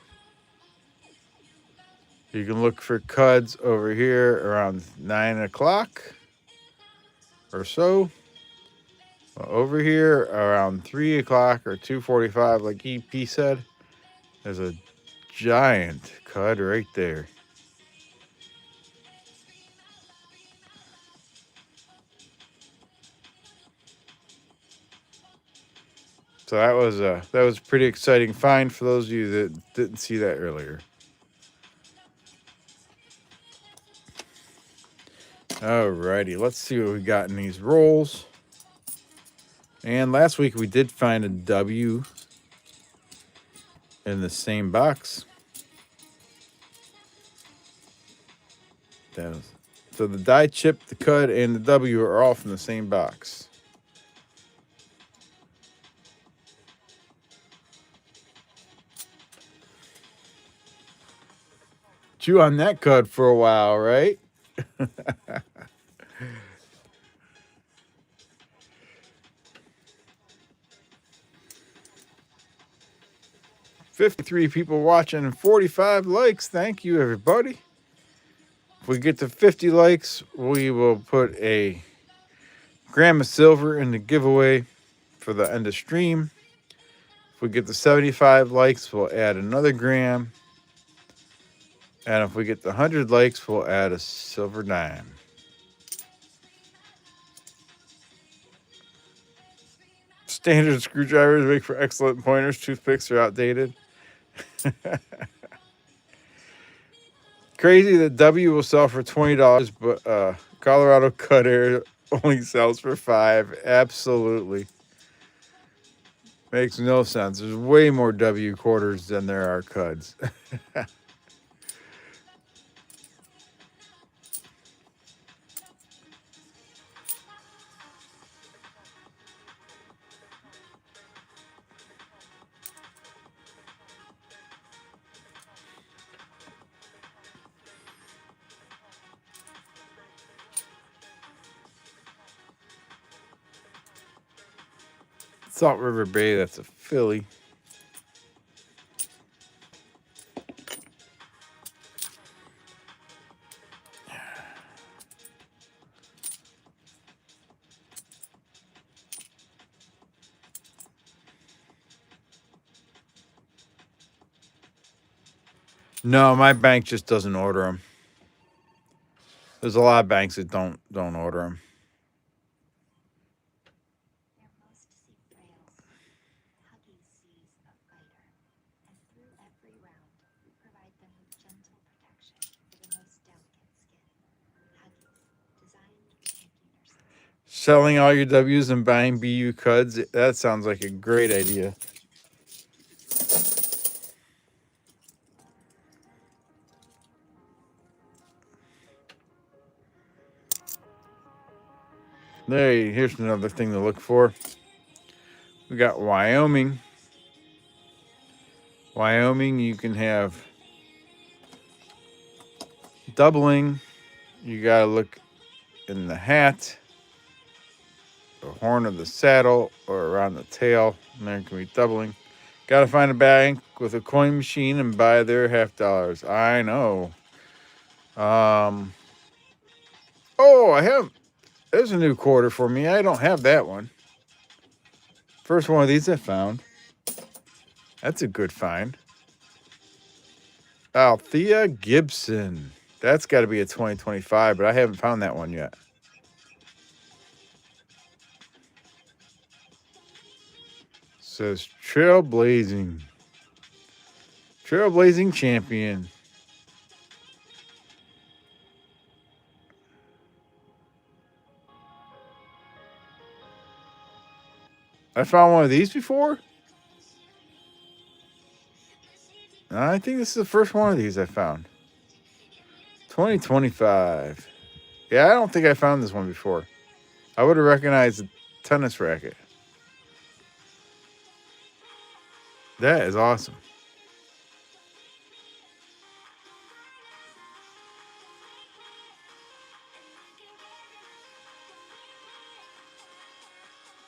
You can look for cuds over here around 9 o'clock or so. Over here around 3 o'clock or 2:45, like EP said, there's a giant cud right there. So that was a pretty exciting find for those of you that didn't see that earlier. Alrighty, let's see what we got in these rolls. And last week we did find a W in the same box. So the die chip, the cud, and the W are all from the same box. Chew on that cud for a while, right? 53 people watching and 45 likes. Thank you, everybody. If we get to 50 likes, we will put a gram of silver in the giveaway for the end of stream. If we get to 75 likes, we'll add another gram. And if we get to 100 likes, we'll add a silver dime. Standard screwdrivers make for excellent pointers. Toothpicks are outdated. Crazy that W will sell for $20, but Colorado Cut Air only sells for $5. Absolutely. Makes no sense. There's way more W quarters than there are Cuds. Salt River Bay, that's a Philly. No, my bank just doesn't order them. There's a lot of banks that don't order them. Selling all your W's and buying BU cuds. That sounds like a great idea. Here's another thing to look for. We got Wyoming. Wyoming, you can have doubling. You gotta look in the hat, the horn of the saddle, or around the tail. And there can be doubling. Gotta find a bank with a coin machine and buy their $50. I know. Oh, I have. There's a new quarter for me. I don't have that one. First one of these I found. That's a good find. Althea Gibson. That's got to be a 2025, but I haven't found that one yet. Says Trailblazing. Trailblazing champion. I found one of these before. I think this is the first one of these I found. 2025. Yeah, I don't think I found this one before. I would have recognized the tennis racket. That is awesome.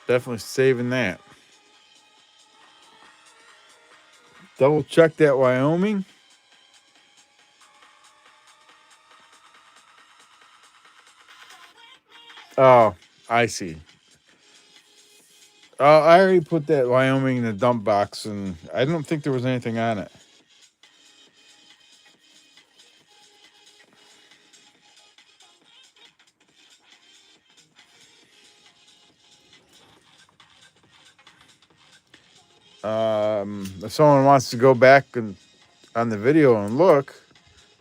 Definitely saving that. Double check that Wyoming. Oh, I see. I already put that Wyoming in the dump box, and I don't think there was anything on it. If someone wants to go back and on the video and look,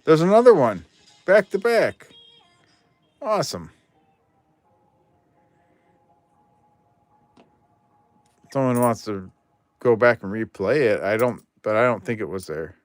there's another one, back to back. Awesome. Someone wants to go back and replay it. But I don't think it was there.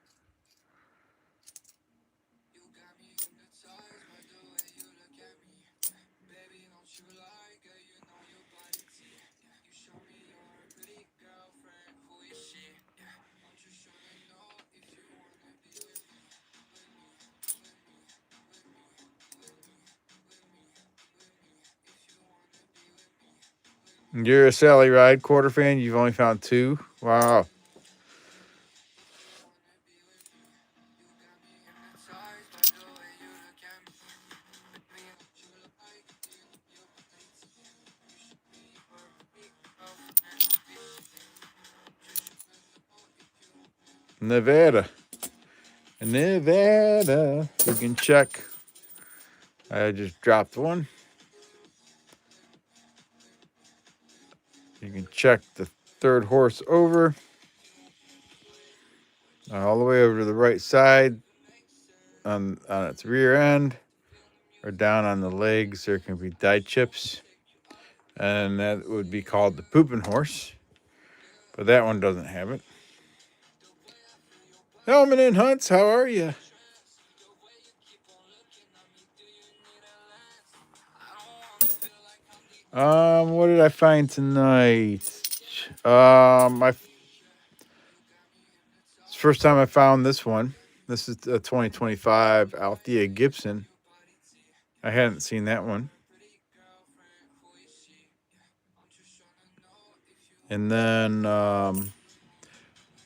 You're a Sally Ride quarter fan. You've only found two. Wow. Nevada. We can check. I just dropped one. You can check the third horse over. All the way over to the right side on its rear end, or down on the legs, there can be die chips. And that would be called the pooping horse. But that one doesn't have it. Helmet and Hunts, how are you? What did I find tonight? It's the first time I found this one. This is a 2025 Althea Gibson. I hadn't seen that one. And then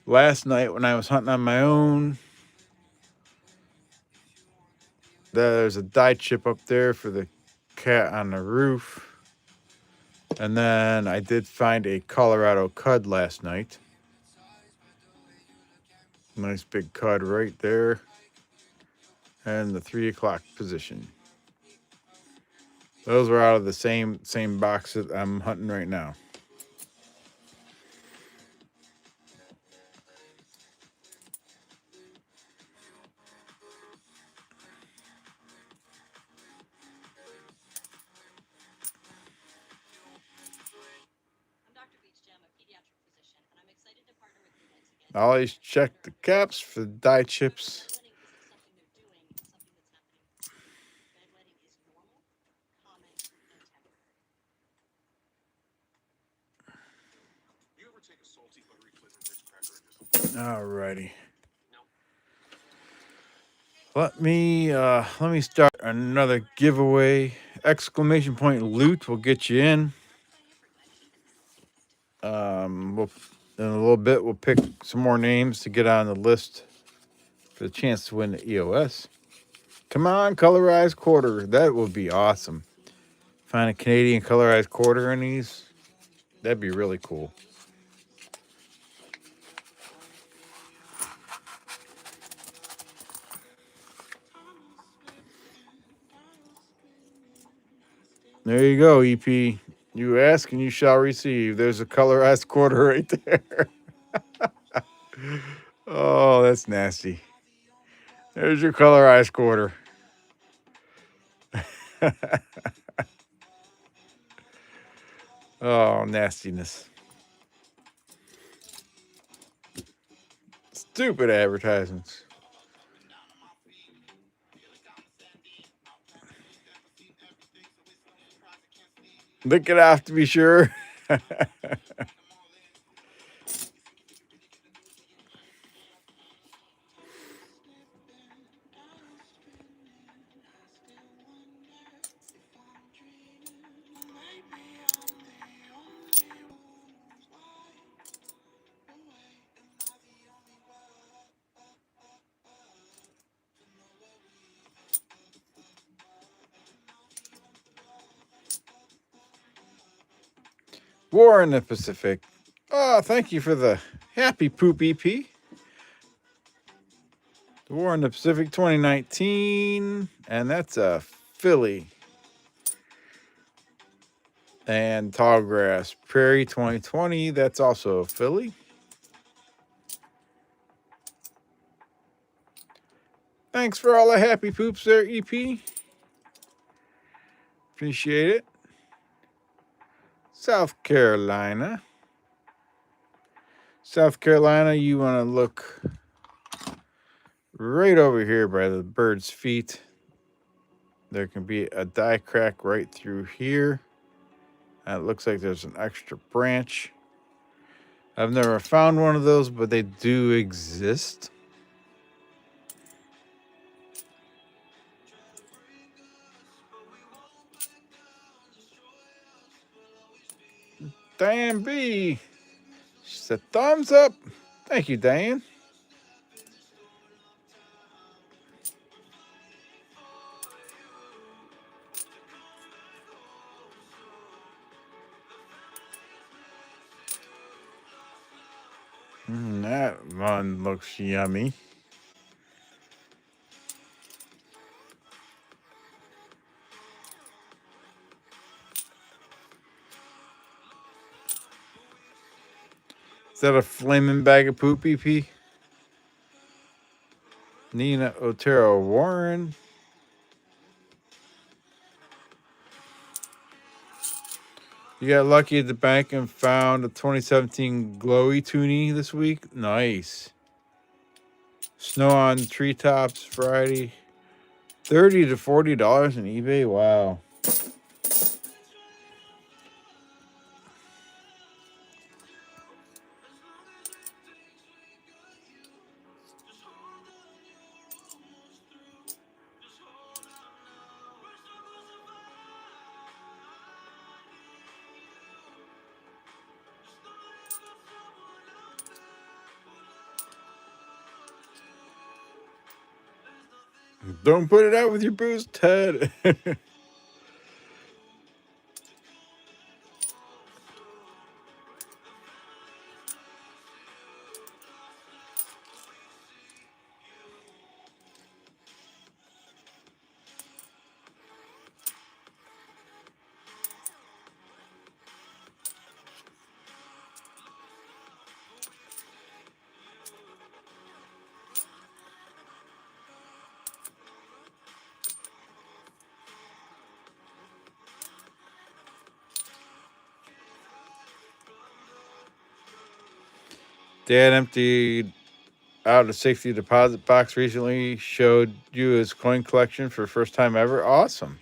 last night when I was hunting on my own, there's a die chip up there for the cat on the roof. And then I did find a Colorado cud last night. Nice big cud right there. And the 3 o'clock position. Those were out of the same box that I'm hunting right now. Always check the caps for the dye chips. Alrighty. Let me start another giveaway. Exclamation point loot will get you in. In a little bit we'll pick some more names to get on the list for the chance to win the EOS. Come on, colorized quarter. That would be awesome. Find a Canadian colorized quarter in these. That'd be really cool. There you go, EP. You ask and you shall receive. There's a colorized quarter right there. Oh, that's nasty. There's your colorized quarter. Oh, nastiness. Stupid advertisements. Lick it off to be sure. War in the Pacific. Oh, thank you for the happy poop EP. The War in the Pacific 2019. And that's a Philly. And Tallgrass Prairie 2020. That's also a Philly. Thanks for all the happy poops there, EP. Appreciate it. South Carolina. South Carolina, you want to look right over here by the bird's feet. There can be a die crack right through here. And it looks like there's an extra branch. I've never found one of those, but they do exist. Diane B. She said thumbs up. Thank you, Diane. That one looks yummy. Is that a flaming bag of poop, EP? Nina Otero Warren. You got lucky at the bank and found a 2017 glowy toonie this week. Nice. Snow on treetops Friday. $30 to $40 in eBay. Wow. Don't put it out with your booze, Ted. Dad emptied out a safety deposit box recently. Showed you his coin collection for first time ever. Awesome.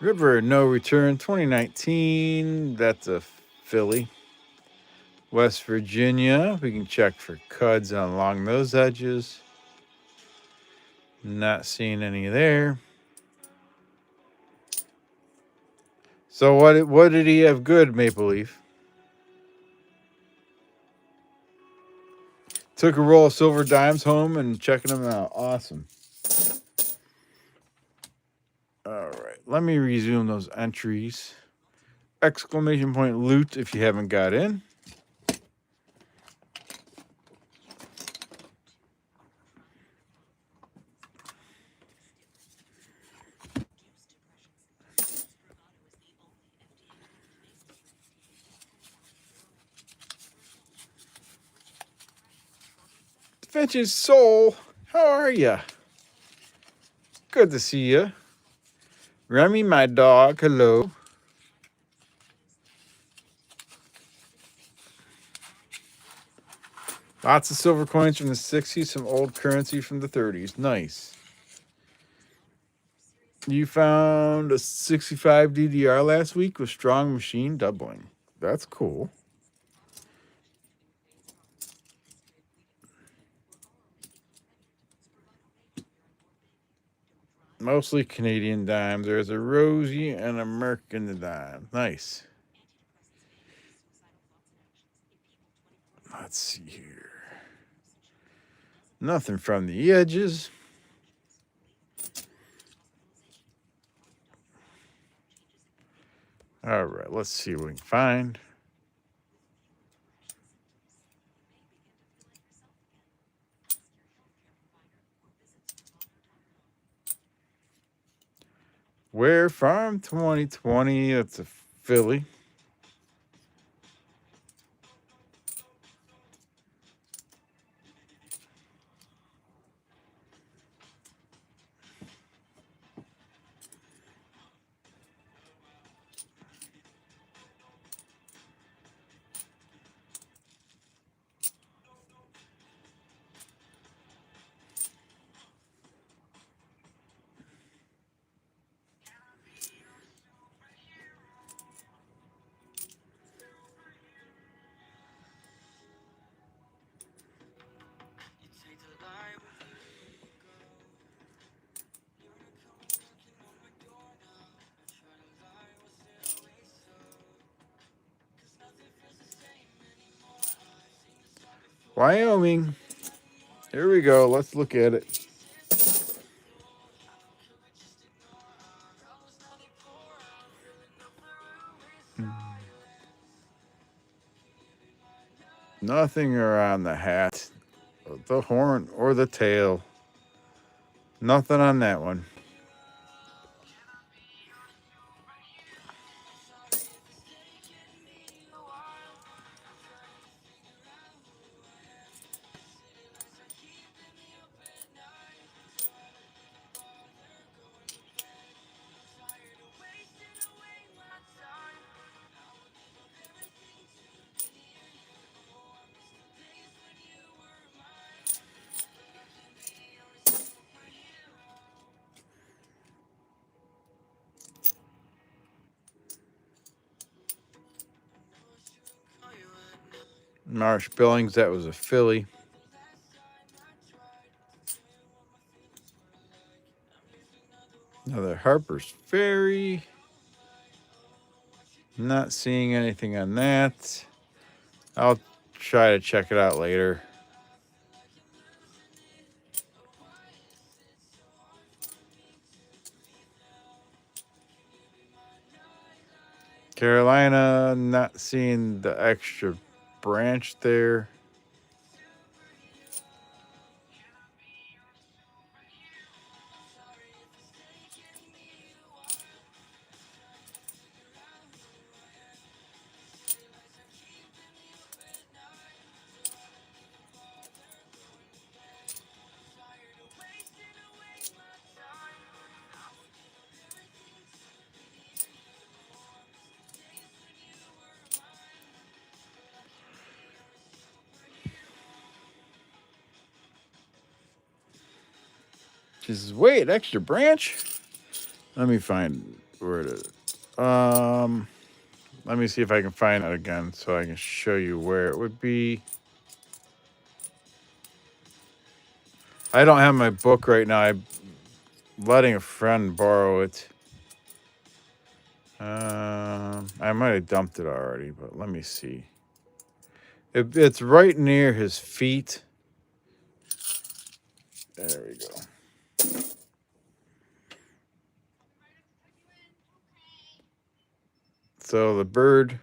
River No Return 2019. That's a Philly. West Virginia. We can check for cuds along those edges. Not seeing any there. So what did he have good, Maple Leaf? Took a roll of silver dimes home and checking them out. Awesome. All right, let me resume those entries. Exclamation point loot if you haven't got in. Finch's Soul, how are ya? Good to see ya. Remy, my dog, hello. Lots of silver coins from the 60s, some old currency from the 30s. Nice. You found a 65 DDR last week with strong machine doubling. That's cool. Mostly Canadian dimes. There's a Rosie and a Merc in the dime. Nice. Let's see here. Nothing from the edges. All right, let's see what we can find. Where Farm 2020. That's a Philly. Wyoming. Here we go. Let's look at it. Nothing around the hat, the horn, or the tail. Nothing on that one. Marsh Billings, that was a Philly. Another Harper's Ferry. Not seeing anything on that. I'll try to check it out later. Carolina, not seeing the extra branch there. She says, wait, extra branch? Let me find where it is. Let me see if I can find it again so I can show you where it would be. I don't have my book right now. I'm letting a friend borrow it. I might have dumped it already, but let me see. It's right near his feet. There we go. So the bird,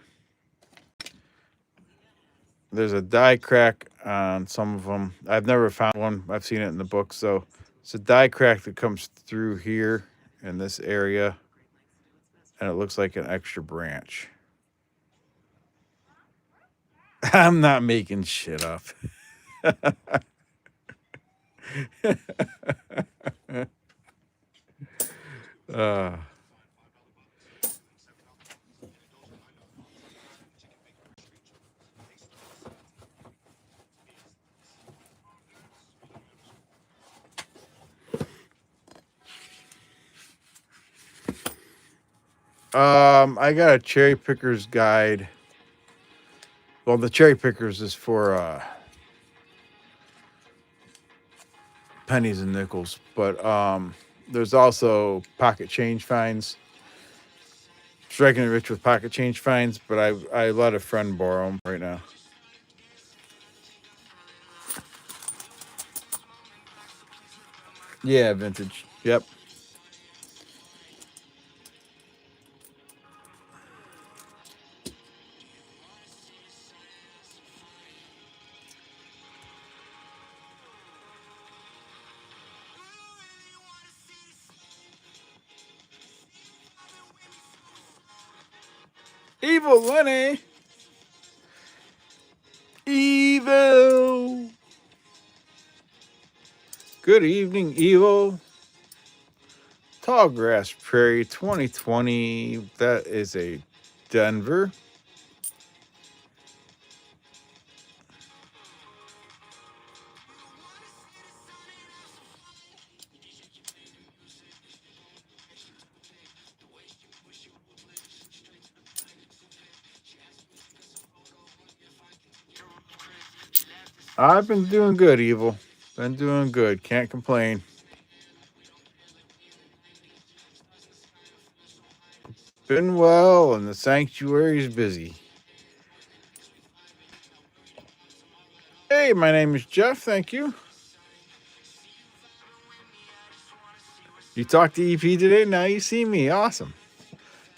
there's a die crack on some of them. I've never found one. I've seen it in the book. So it's a die crack that comes through here in this area, and it looks like an extra branch. I'm not making shit up. uh, I got a cherry picker's guide. Well, the cherry pickers is for pennies and nickels, but there's also pocket change finds. Striking it rich with pocket change finds, but I let a friend borrow them right now. Yeah, vintage. Yep. Evil Lenny. Evil. Good evening, Evil. Tallgrass Prairie 2020. That is a Denver. I've been doing good, Evil. Been doing good. Can't complain. Been well, and the sanctuary's busy. Hey, my name is Jeff. Thank you. You talked to EP today? Now you see me. Awesome.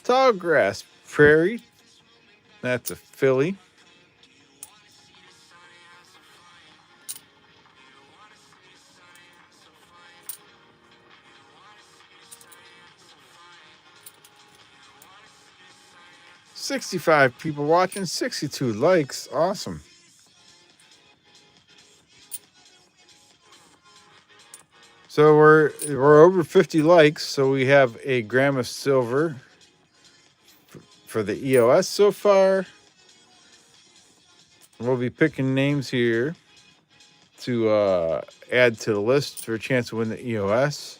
Tallgrass Prairie. That's a filly. $65 people watching, 62 likes. Awesome. So we're over 50 likes. So we have a gram of silver for the EOS so far. We'll be picking names here to add to the list for a chance to win the EOS.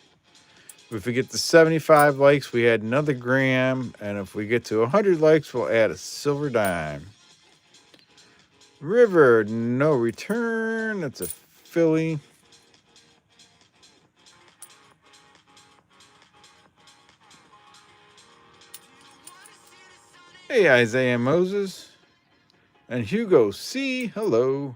If we get to 75 likes, we add another gram. And if we get to 100 likes, we'll add a silver dime. River, no return. That's a filly. Hey, Isaiah Moses. And Hugo C. Hello.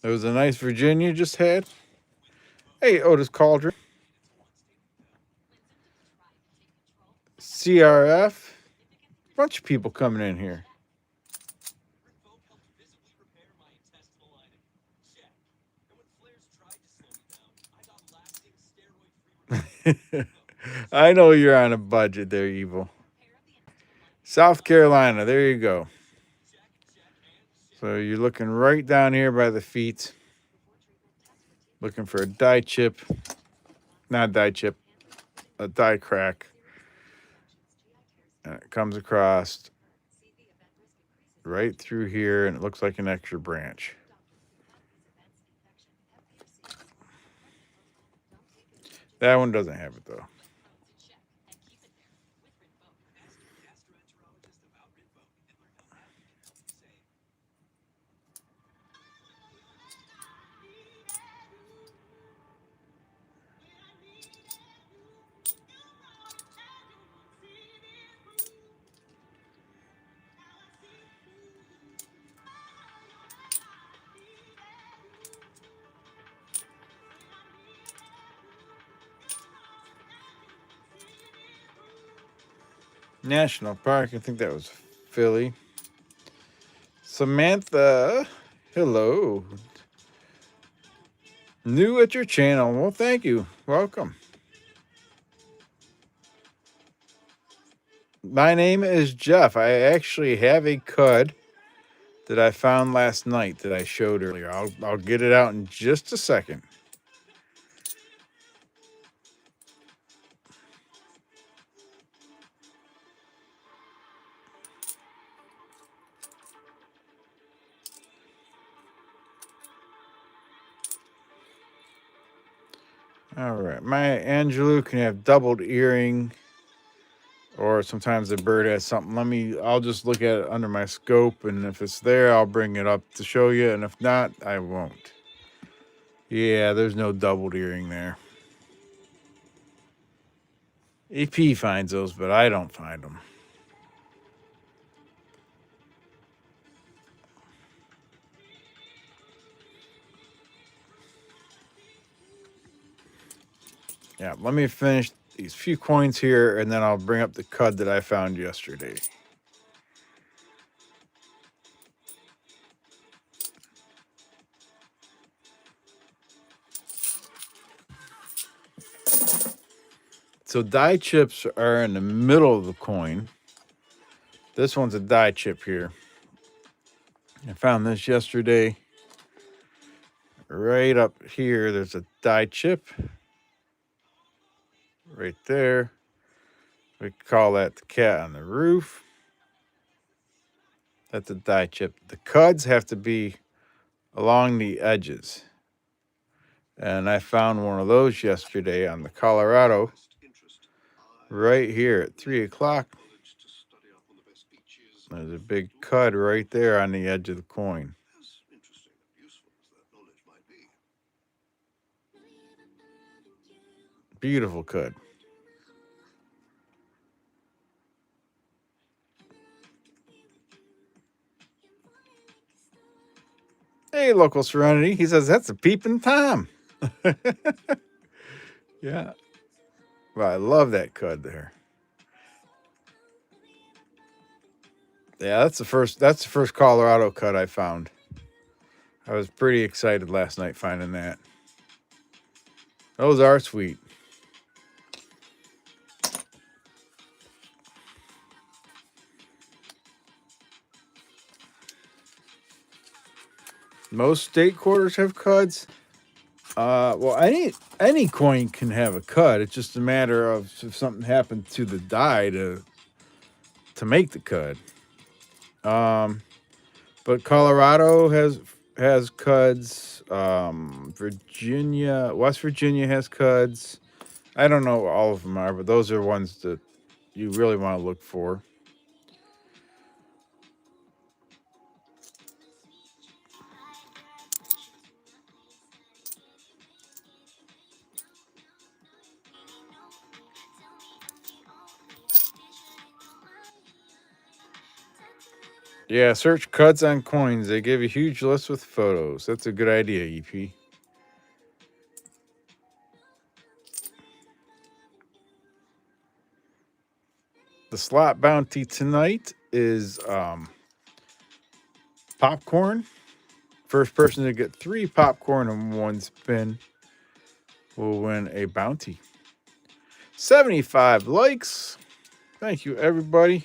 It was a nice Virginia just had. Hey, Otis Cauldron. CRF. Bunch of people coming in here. I know you're on a budget there, Evil. South Carolina, there you go. So you're looking right down here by the feet, looking for a die chip, not a die chip, a die crack. And it comes across right through here, and it looks like an extra branch. That one doesn't have it though. National Park, I think that was Philly. Samantha, hello. New at your channel. Well, thank you. Welcome. My name is Jeff. I actually have a cud that I found last night that I showed earlier. I'll get it out in just a second. All right. My Angelou can have doubled earring, or sometimes the bird has something. I'll just look at it under my scope, and if it's there, I'll bring it up to show you, and if not, I won't. Yeah, there's no doubled earring there. AP finds those, but I don't find them. Yeah, let me finish these few coins here, and then I'll bring up the cud that I found yesterday. So die chips are in the middle of the coin. This one's a die chip here. I found this yesterday. Right up here, there's a die chip. Right there. We call that the cat on the roof. That's a die chip. The cuds have to be along the edges. And I found one of those yesterday on the Colorado. Right here at 3 o'clock. There's a big cud right there on the edge of the coin. Beautiful cud. Hey, local Serenity. He says that's a peeping Tom. Yeah. Well, I love that cud there. Yeah, that's the first Colorado cud I found. I was pretty excited last night finding that. Those are sweet. Most state quarters have cuds. Well, any coin can have a cud. It's just a matter of if something happened to the die to make the cud. But Colorado has cuds. West Virginia has cuds. I don't know what all of them are, but those are ones that you really want to look for. Yeah, search cuds on coins. They give a huge list with photos. That's a good idea, EP. The slot bounty tonight is popcorn. First person to get 3 popcorn in one spin will win a bounty. 75 likes. Thank you, everybody.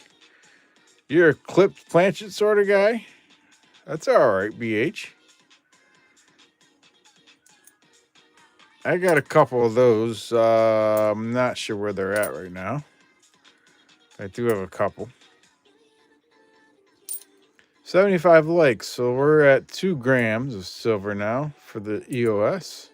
You're a clipped planchet sort of guy. That's all right, BH. I got a couple of those. I'm not sure where they're at right now. I do have a couple. 75 likes. So we're at 2 grams of silver now for the EOS.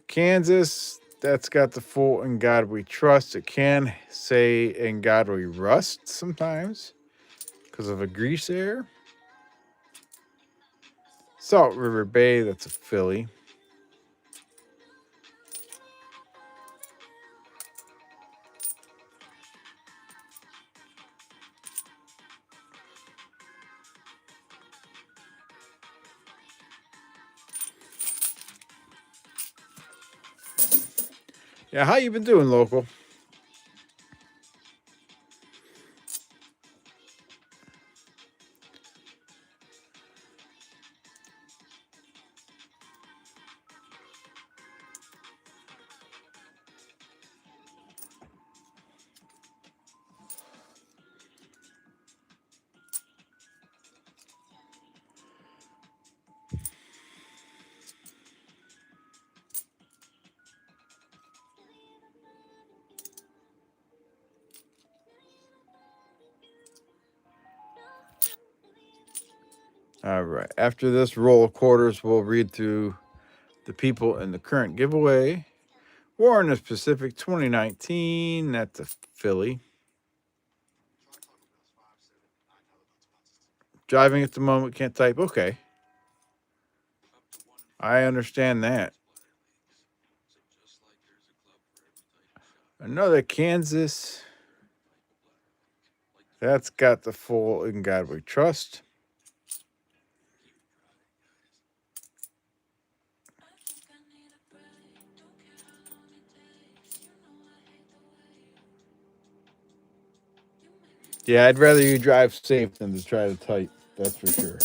Kansas, that's got the full "In God We Trust." It can say "In God We Rust" sometimes because of a grease error. Salt River Bay, that's a filly. Yeah, how you been doing, local? All right. After this roll of quarters, we'll read through the people in the current giveaway. War in the Pacific 2019. That's a filly. Driving at the moment, can't type. Okay. I understand that. Another Kansas. That's got the full "In God We Trust." Yeah, I'd rather you drive safe than to try to type. That's for sure.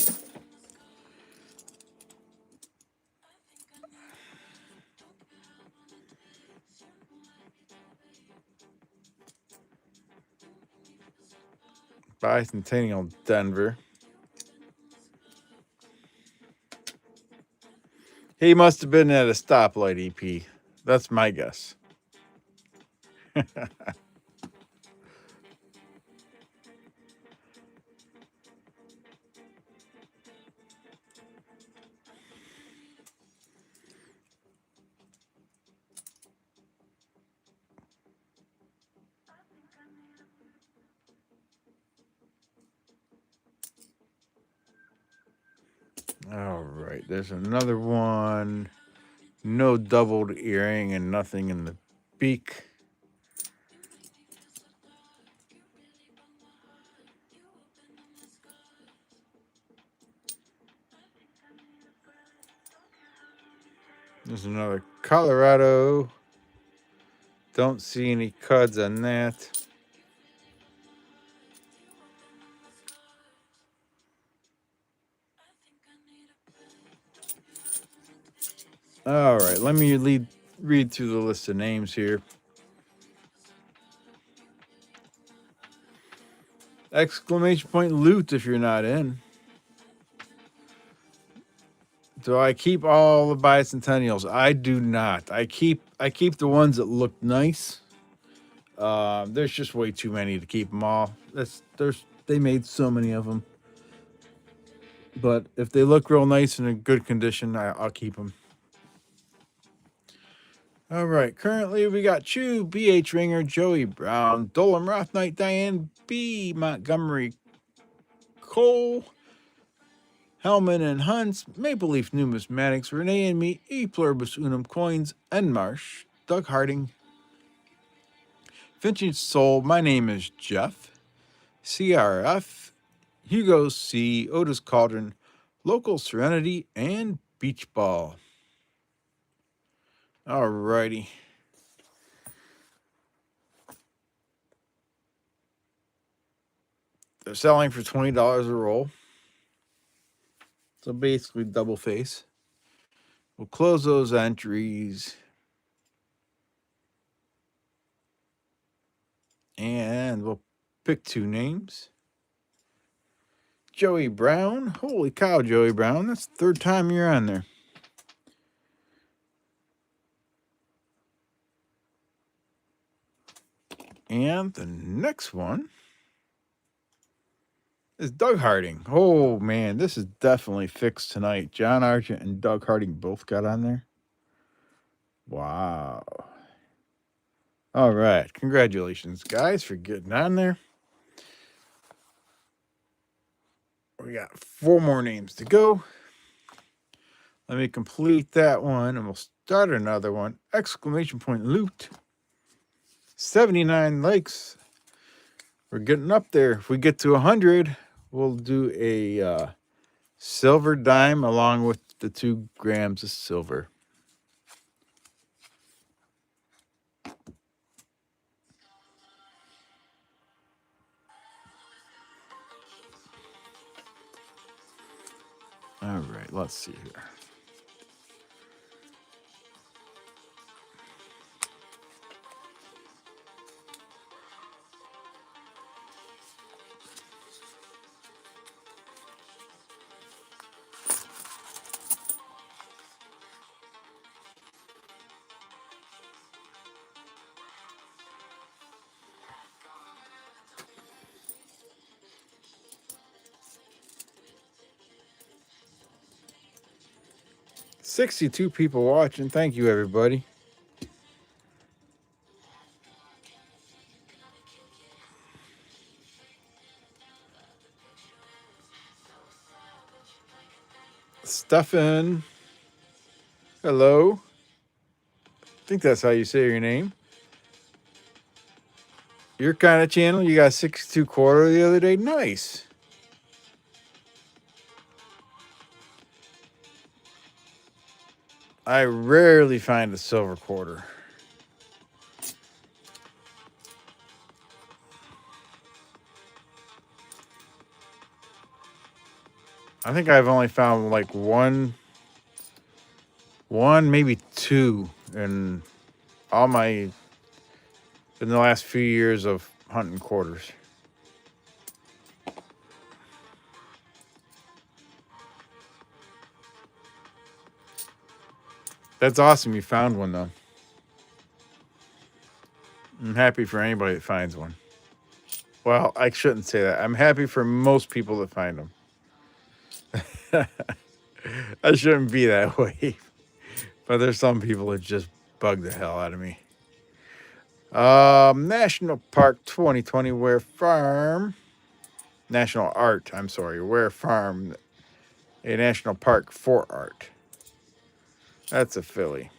Bicentennial Denver. He must have been at a stoplight, EP. That's my guess. All right, there's another one. No doubled earring and nothing in the beak. There's another Colorado. Don't see any cuds on that. All right, let me read through the list of names here. Exclamation point loot if you're not in. Do I keep all the bicentennials? I do not. I keep the ones that look nice. There's just way too many to keep them all. They made so many of them. But if they look real nice and in good condition, I'll keep them. All right. Currently, we got Chew, B.H. Ringer, Joey Brown, Dolan Roth Knight, Diane B. Montgomery, Cole, Hellman and Hunts, Maple Leaf Numismatics, Renee and Me, E Pluribus Unum Coins, and Marsh, Doug Harding, Vintage Soul. My name is Jeff, CRF, Hugo C, Otis Cauldron, Local Serenity, and Beach Ball. All righty. They're selling for $20 a roll. So basically double face. We'll close those entries. And we'll pick two names. Joey Brown. Holy cow, Joey Brown. That's the third time you're on there. And the next one is Doug Harding. Oh, man, this is definitely fixed tonight. John Argent and Doug Harding both got on there. Wow. All right. Congratulations, guys, for getting on there. We got 4 more names to go. Let me complete that one, and we'll start another one. Exclamation point loot. 79 likes. We're getting up there. If we get to 100, we'll do a silver dime along with the 2 grams of silver. All right, let's see here. $62 people watching. Thank you, everybody. Stefan. Hello. I think that's how you say your name. Your kind of channel. You got 62 quarter the other day. Nice. I rarely find a silver quarter. I think I've only found like one, maybe 2 in the last few years of hunting quarters. That's awesome. You found one though. I'm happy for anybody that finds one. Well, I shouldn't say that. I'm happy for most people that find them. I shouldn't be that way. But there's some people that just bug the hell out of me. National Park 2020 Ware Farm. National Art, I'm sorry. Ware Farm. A national park for art. That's a filly.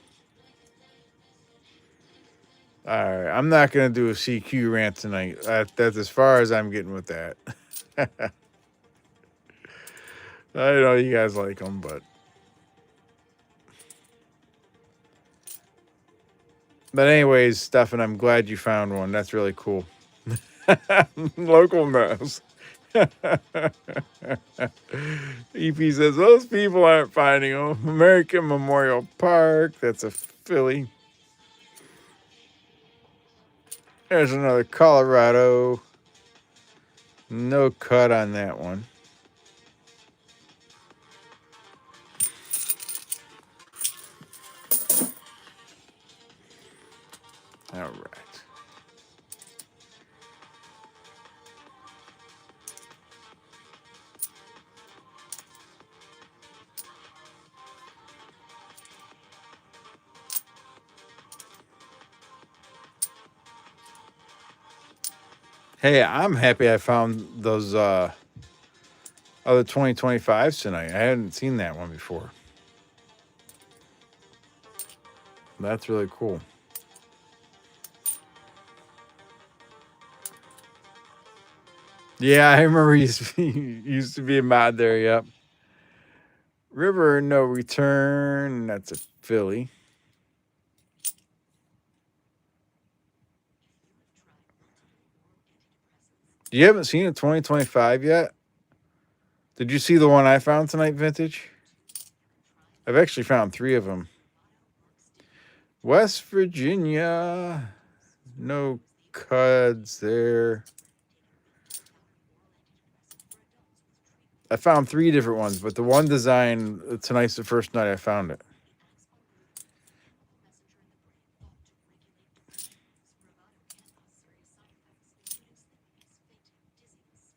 All right. I'm not going to do a CQ rant tonight. That's as far as I'm getting with that. I know you guys like them, but... But anyways, Stefan, I'm glad you found one. That's really cool. Local knows. EP says, those people aren't finding them. American Memorial Park. That's a filly. There's another Colorado. No cut on that one. All right. Hey, I'm happy I found those other 2025s tonight. I hadn't seen that one before. That's really cool. Yeah, I remember he used to be a mod there, yep. River No Return. That's a filly. You haven't seen a 2025 yet? Did you see the one I found tonight, Vintage? I've actually found 3 of them. West Virginia. No cuds there. I found 3 different ones, but the one design, tonight's the first night I found it.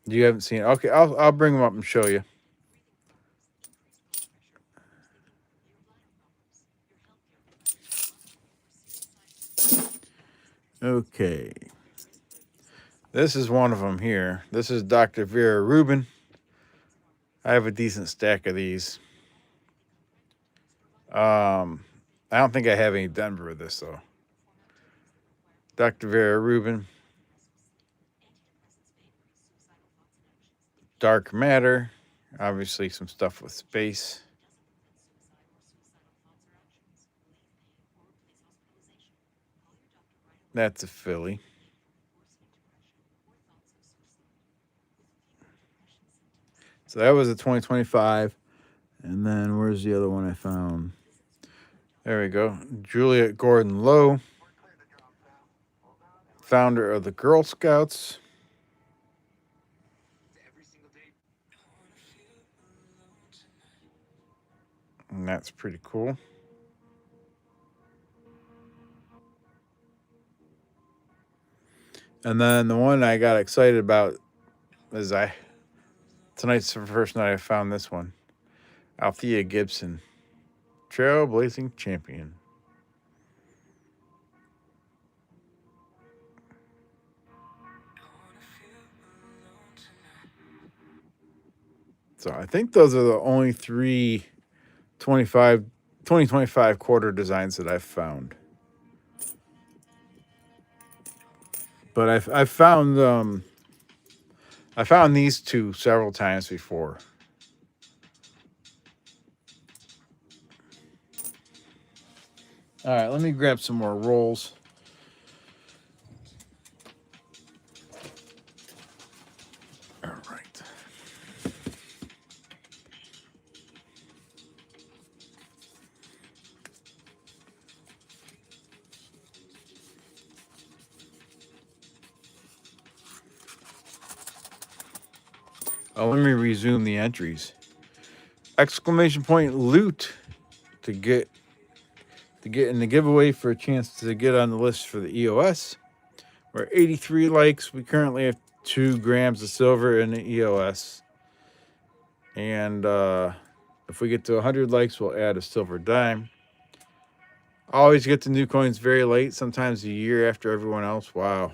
You haven't seen it? Okay, I'll bring them up and show you. Okay. This is one of them here. This is Dr. Vera Rubin. I have a decent stack of these. I don't think I have any Denver with this, though. Dr. Vera Rubin. Dark Matter. Obviously, some stuff with space. That's a Philly. So that was a 2025. And then where's the other one I found? There we go. Juliet Gordon Lowe, founder of the Girl Scouts. And that's pretty cool. And then the one I got excited about is tonight's the first night I found this one. Althea Gibson, Trailblazing Champion. So I think those are the only 3 2025 quarter designs that I've found. But I found these 2 several times before. All right, let me grab some more rolls. All right. Oh, let me resume the entries. Exclamation point loot to get in the giveaway for a chance to get on the list for the EOS. We're 83 likes. We currently have 2 grams of silver in the EOS. And if we get to 100 likes, we'll add a silver dime. Always get the new coins very late, sometimes a year after everyone else. Wow.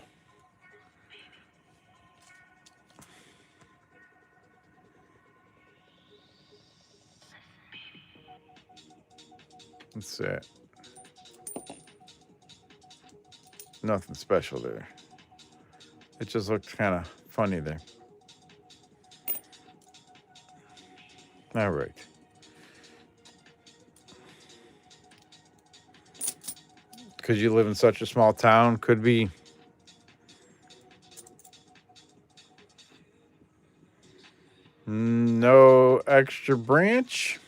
What's that? Nothing special there. It just looked kind of funny there. All right. Because you live in such a small town, could be. No extra branch.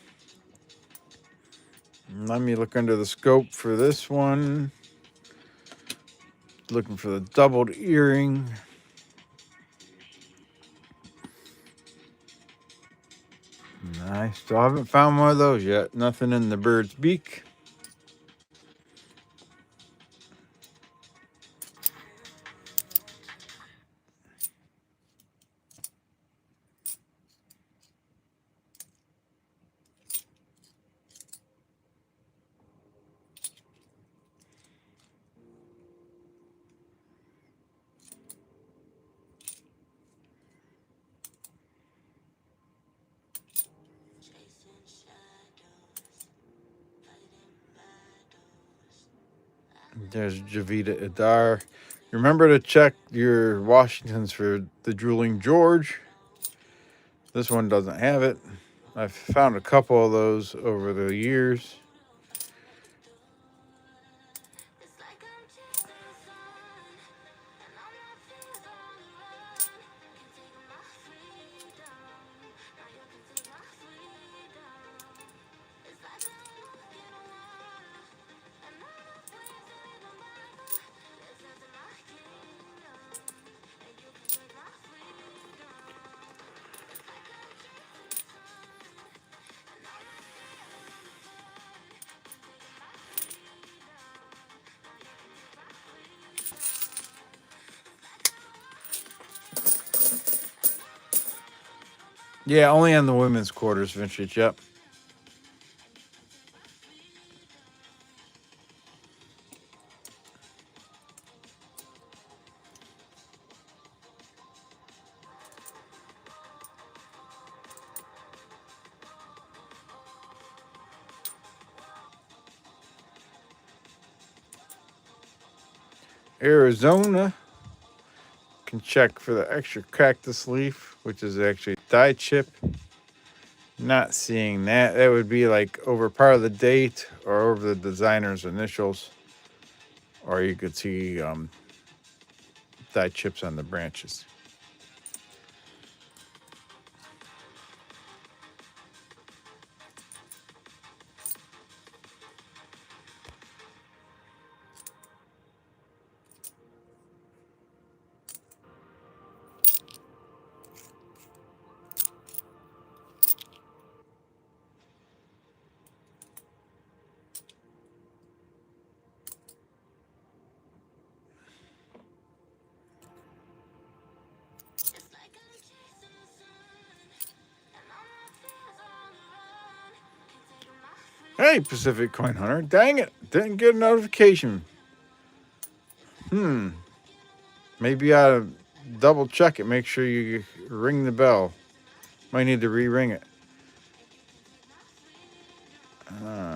Let me look under the scope for this one. Looking for the doubled earring. I still haven't found one of those yet. Nothing in the bird's beak. There's Javita Idar. Remember to check your Washingtons for the Drooling George. This one doesn't have it. I've found a couple of those over the years. Yeah, only on the women's quarters vintage. Yep. Arizona can check for the extra cactus leaf, which is actually die chip. Not seeing that. That would be like over part of the date or over the designer's initials. Or you could see die chips on the branches. Hey, Pacific Coin Hunter. Dang it. Didn't get a notification. Maybe you ought to double check it. Make sure you ring the bell. Might need to re-ring it. Okay.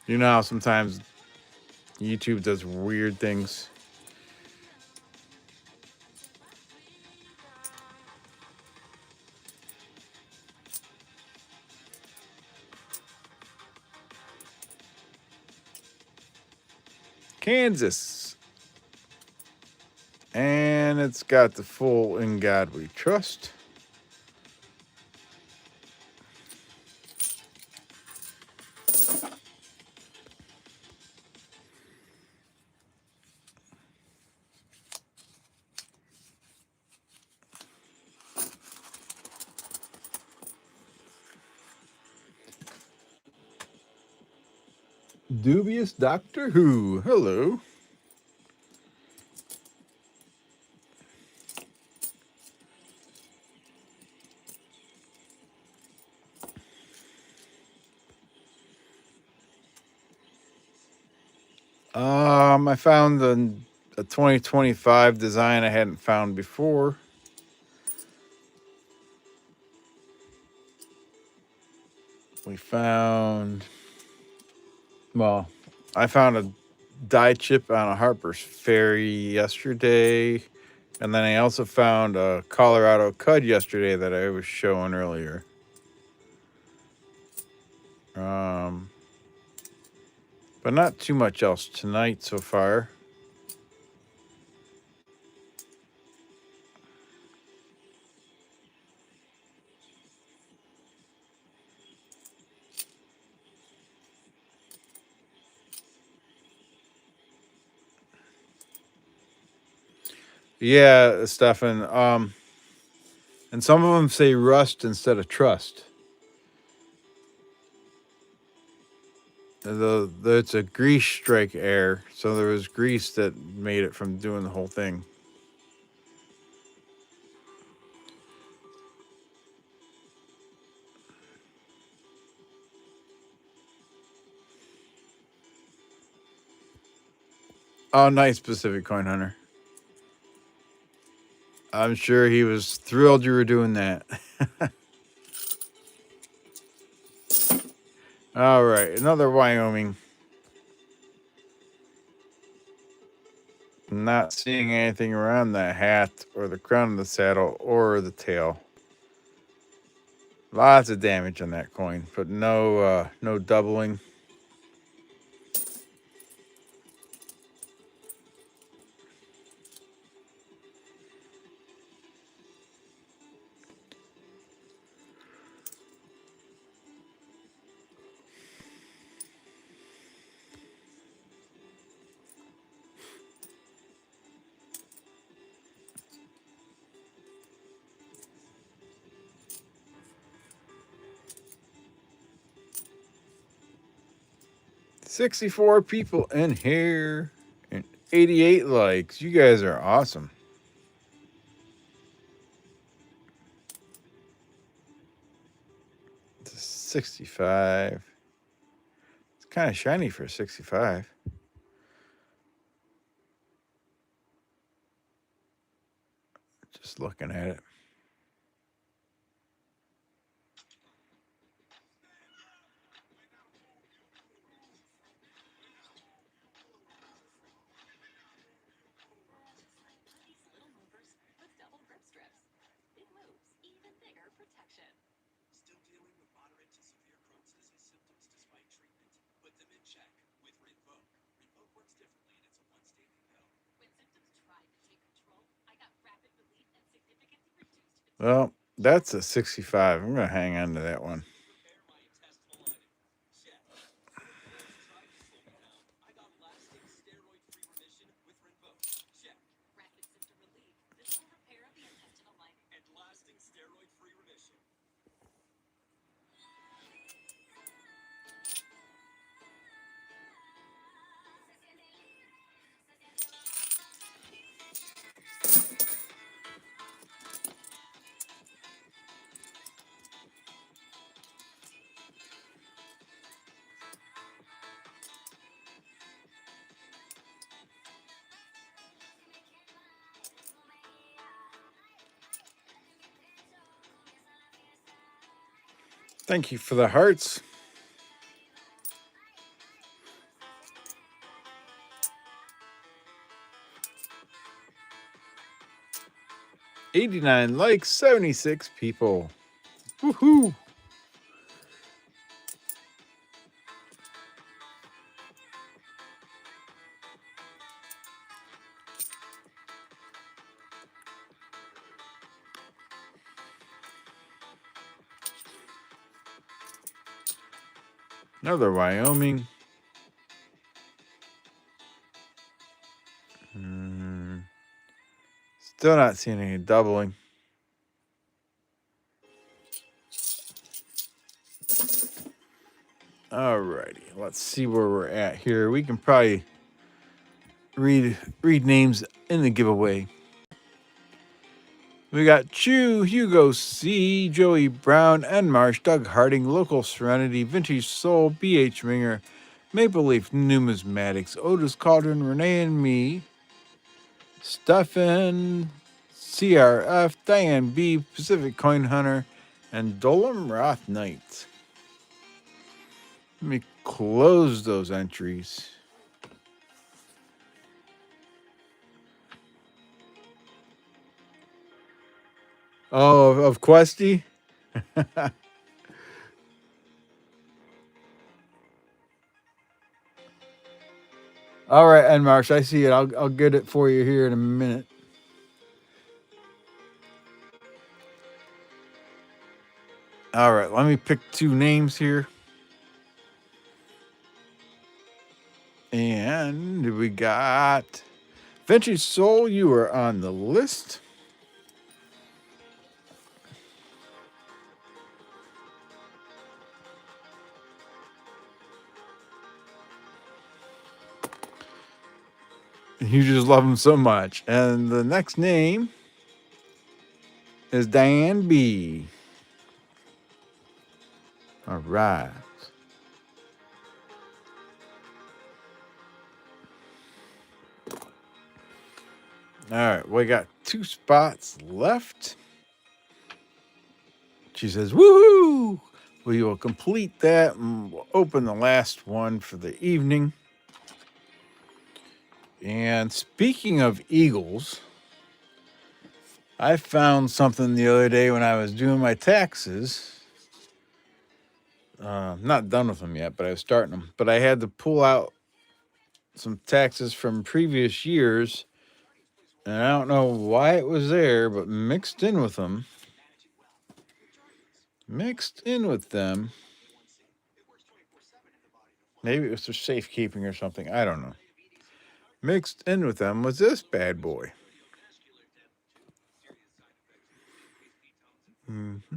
You know how sometimes YouTube does weird things. Kansas. And it's got the full In God We Trust. Dubious Doctor Who. Hello. I found a 2025 design I hadn't found before. We found, well, I found a die chip on a Harper's Ferry yesterday. And then I also found a Colorado Cud yesterday that I was showing earlier. But not too much else tonight so far. Yeah, Stefan. And some of them say rust instead of trust. It's a grease strike error, so there was grease that made it from doing the whole thing. Oh, nice, Pacific Coin Hunter. I'm sure he was thrilled you were doing that. All right, another Wyoming. Not seeing anything around that hat or the crown of the saddle or the tail. Lots of damage on that coin, but no doubling. 64 people in here and 88 likes. You guys are awesome. It's a 65. It's kind of shiny for a 65. Just looking at it. Well, that's a 65. I'm going to hang on to that one. Thank you for the hearts. $89 likes, 76 people. Woohoo! Another Wyoming. Still not seeing any doubling. Alrighty, let's see where we're at here. We can probably read names in the giveaway. We got Chew, Hugo C, Joey Brown, N Marsh, Doug Harding, Local Serenity, Vintage Soul, BH Ringer, Maple Leaf Numismatics, Otis Cauldron, Renee and me, Stefan, CRF, Diane B, Pacific Coin Hunter, and Dolam Roth Knight. Let me close those entries. Oh, of Questy? All right, and Marsh, I see it. I'll get it for you here in a minute. All right, let me pick two names here. And we got Vintage Soul. You are on the list. You just love him so much. And the next name is Diane B. All right. All right, we got 2 spots left. She says, woohoo! We will complete that and we'll open the last one for the evening. And speaking of eagles, I found something the other day when I was doing my taxes. Not done with them yet, but I was starting them. But I had to pull out some taxes from previous years. And I don't know why it was there, but mixed in with them. Maybe it was for safekeeping or something. I don't know. Mixed in with them was this bad boy. Mm-hmm.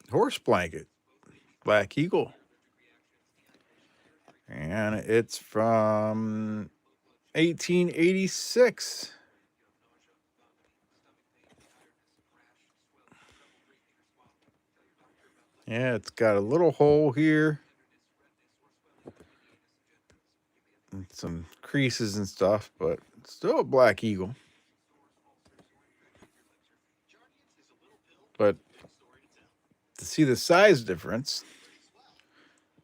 Horse blanket. Black Eagle. And it's from 1886. Yeah, it's got a little hole here and some creases and stuff, but it's still a Black Eagle. But to see the size difference,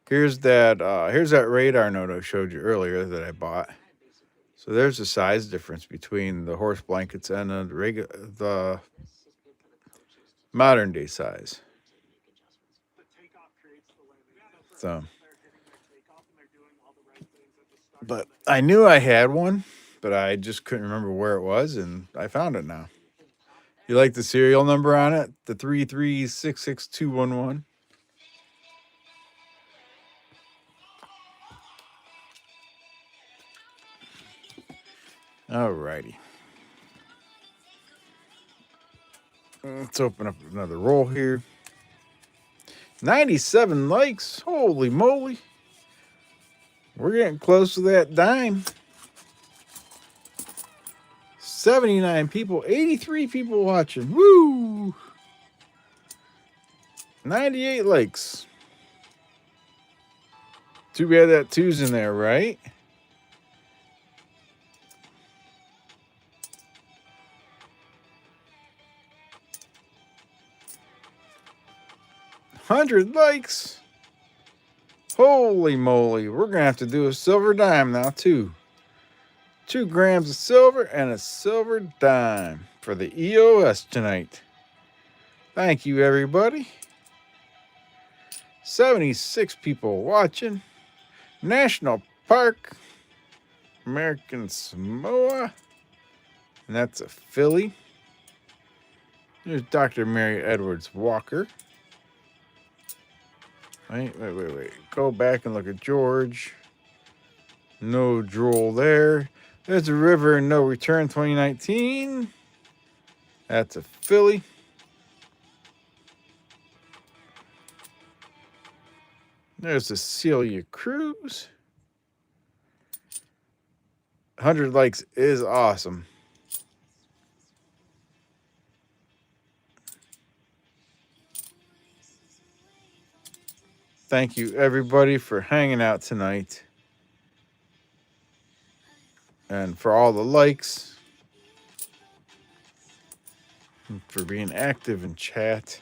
here's that radar note I showed you earlier that I bought. So there's the size difference between the horse blankets and the modern day size. So, but I knew I had one, but I just couldn't remember where it was, and I found it now. You like the serial number on it? The 3366211. Alrighty. Let's open up another roll here. 97 likes. Holy moly. We're getting close to that dime. 79 people, 83 people watching. Woo! 98 likes. Too bad that two's in there, right? $100 likes. Holy moly. We're going to have to do a silver dime now, too. 2 grams of silver and a silver dime for the EOS tonight. Thank you, everybody. 76 people watching. National Park, American Samoa. And that's a filly. There's Dr. Mary Edwards Walker. Wait. Go back and look at George. No drool there. There's a River and No Return 2019. That's a filly. There's a Celia Cruz. 100 likes is awesome. Thank you, everybody, for hanging out tonight. And for all the likes. And for being active in chat.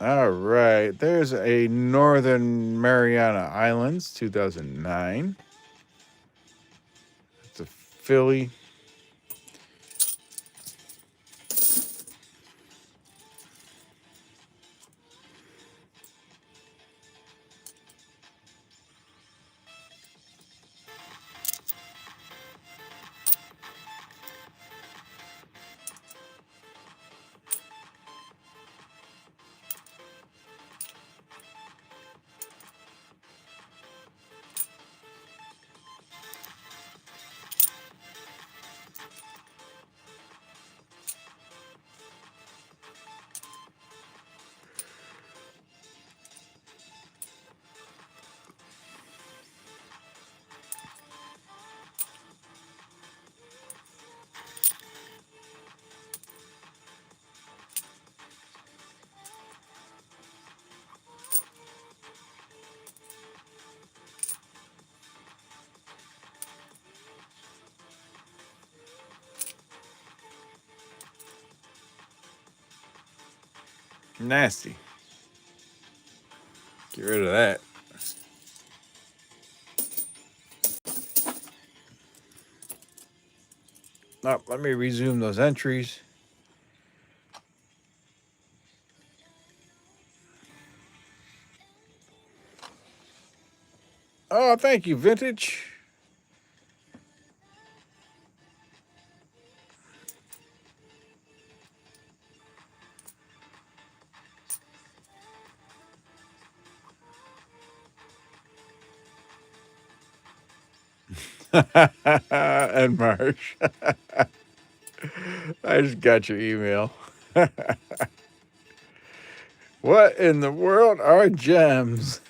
All right. There's a Northern Mariana Islands, 2009. It's a filly. Nasty. Get rid of that. Oh, let me resume those entries. Oh, thank you, Vintage. And Marsh. I just got your email. What in the world are gems?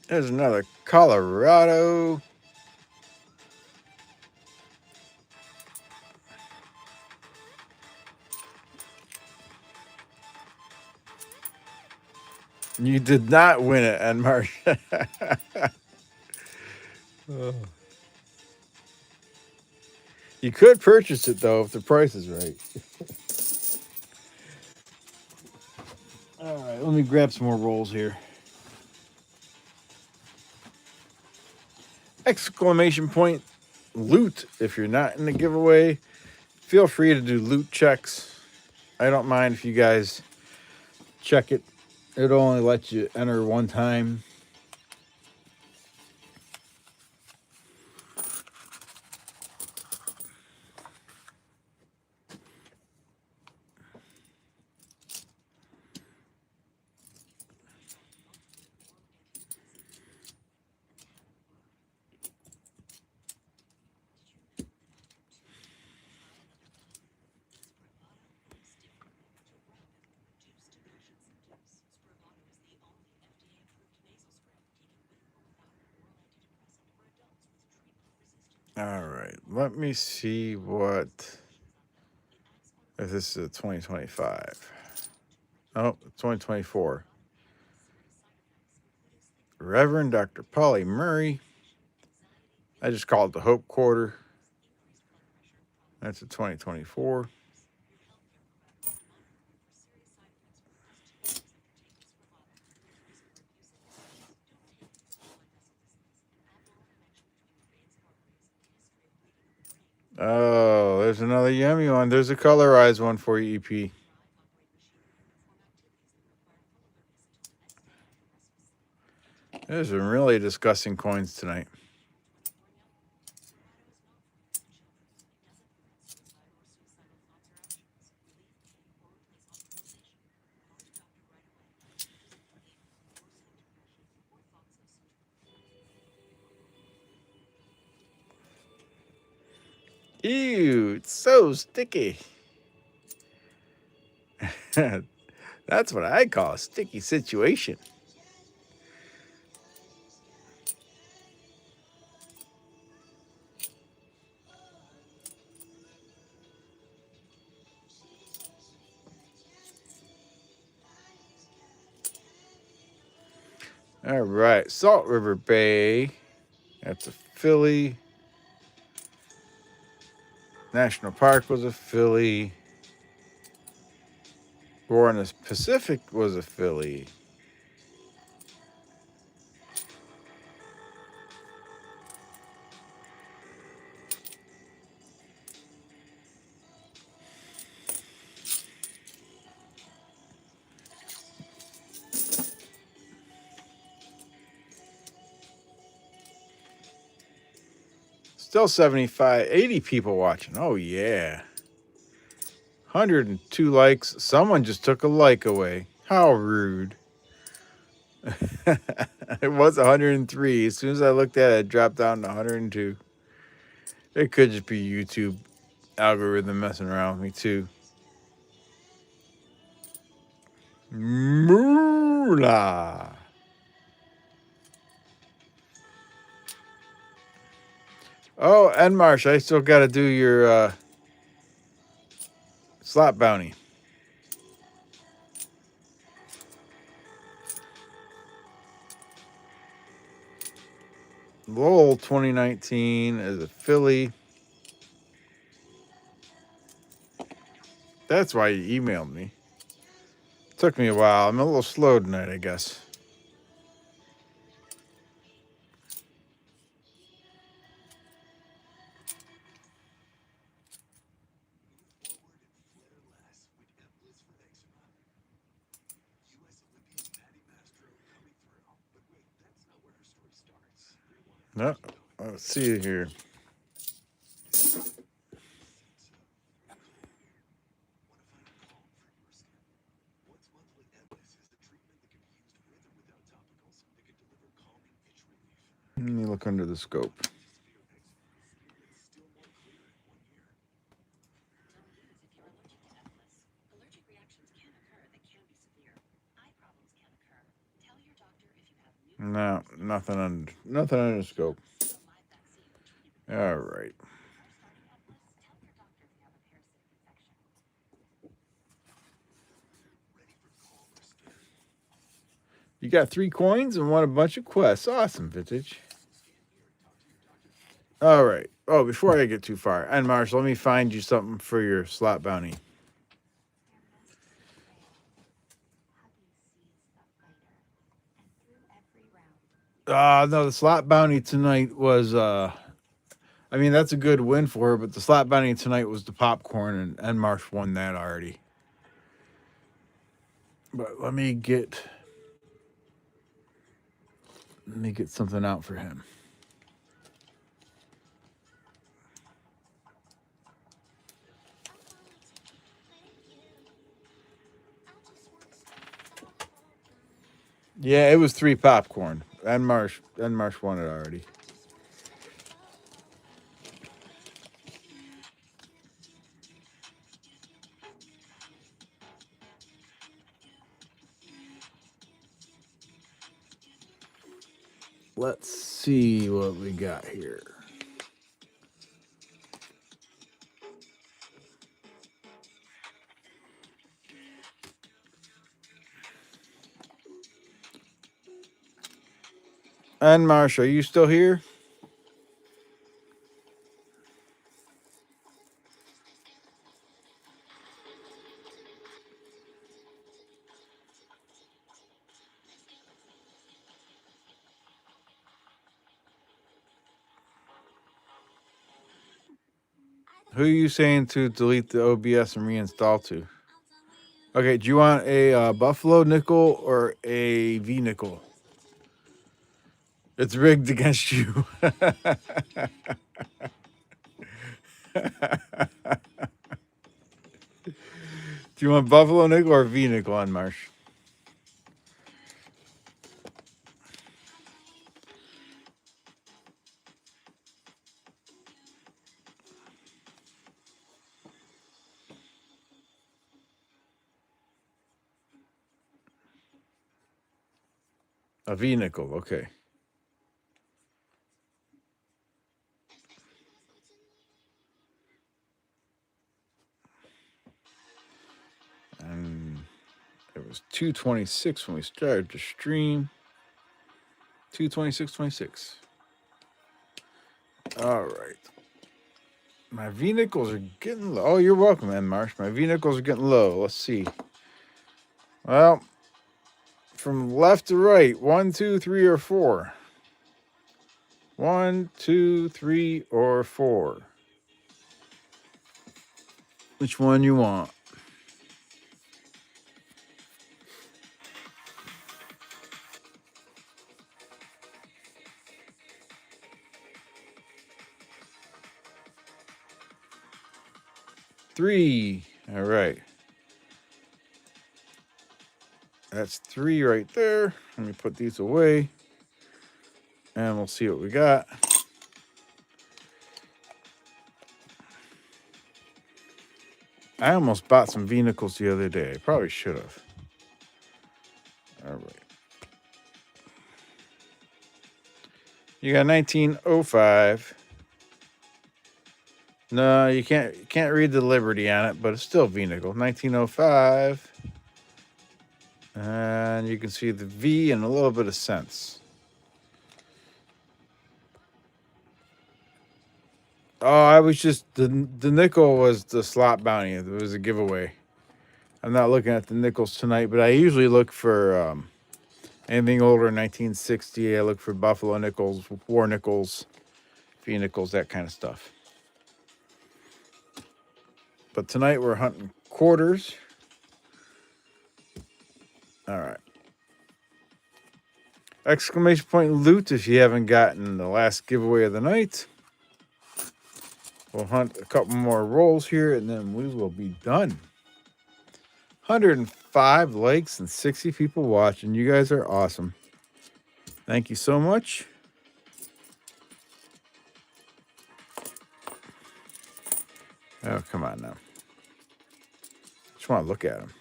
There's another Colorado. You did not win it, Enmarsh. You could purchase it though if the price is right. All right, let me grab some more rolls here. Exclamation point loot if you're not in the giveaway. Feel free to do loot checks. I don't mind if you guys check it. It'll only let you enter one time. All right, let me see what if this is a 2025. Oh, 2024. Reverend Dr. Polly Murray. I just call it the Hope Quarter. That's a 2024. Oh, there's another yummy one. There's a colorized one for you, EP. There's some really disgusting coins tonight. Ew, it's so sticky. That's what I call a sticky situation. All right, Salt River Bay. That's a Philly. National Park was a Philly. War in the Pacific was a Philly. Still 75, 80 people watching. Oh, yeah. 102 likes. Someone just took a like away. How rude. It was 103. As soon as I looked at it, it dropped down to 102. It could just be YouTube algorithm messing around with me, too. Moolah. Oh, and Marsh, I still got to do your slot bounty. Lowell 2019 is a Philly. That's why you emailed me. Took me a while. I'm a little slow tonight, I guess. No, let's see here. Let me look under the scope. No, nothing under scope. All right. You got 3 coins and won a bunch of quests. Awesome, Vintage. All right. Oh, before I get too far, and Marsh, let me find you something for your slot bounty. No, the slot bounty tonight was I mean, that's a good win for her, but the slot bounty tonight was the popcorn, and Marsh won that already. But let me get something out for him. Yeah, it was 3 popcorn. And Marsh won it already. Let's see what we got here. And Marsh, are you still here? Who are you saying to delete the OBS and reinstall to? Okay, do you want a Buffalo nickel or a V nickel? It's rigged against you. Do you want Buffalo nickel or V nickel on Marsh? A V nickel, okay. And it was 2:26 when we started to stream. 2:26:26. All right. My V nickels are getting low. Oh, you're welcome, man, Marsh. My V nickels are getting low. Let's see. Well, from left to right, 1, 2, 3, or 4. 1, 2, 3, or 4. Which one you want? Three. All right. That's 3 right there. Let me put these away. And we'll see what we got. I almost bought some V-nickels the other day. I probably should have. All right. You got 1905. No, you can't read the Liberty on it, but it's still V-nickel. 1905. And you can see the V and a little bit of cents. Oh, I was just the nickel was the slot bounty. It was a giveaway. I'm not looking at the nickels tonight, but I usually look for anything older than 1960. I look for Buffalo nickels, war nickels, V nickels, that kind of stuff. But tonight we're hunting quarters. All right. Exclamation point loot if you haven't gotten the last giveaway of the night. We'll hunt a couple more rolls here and then we will be done. 105 likes and 60 people watching. You guys are awesome. Thank you so much. Oh, come on now. Just want to look at them.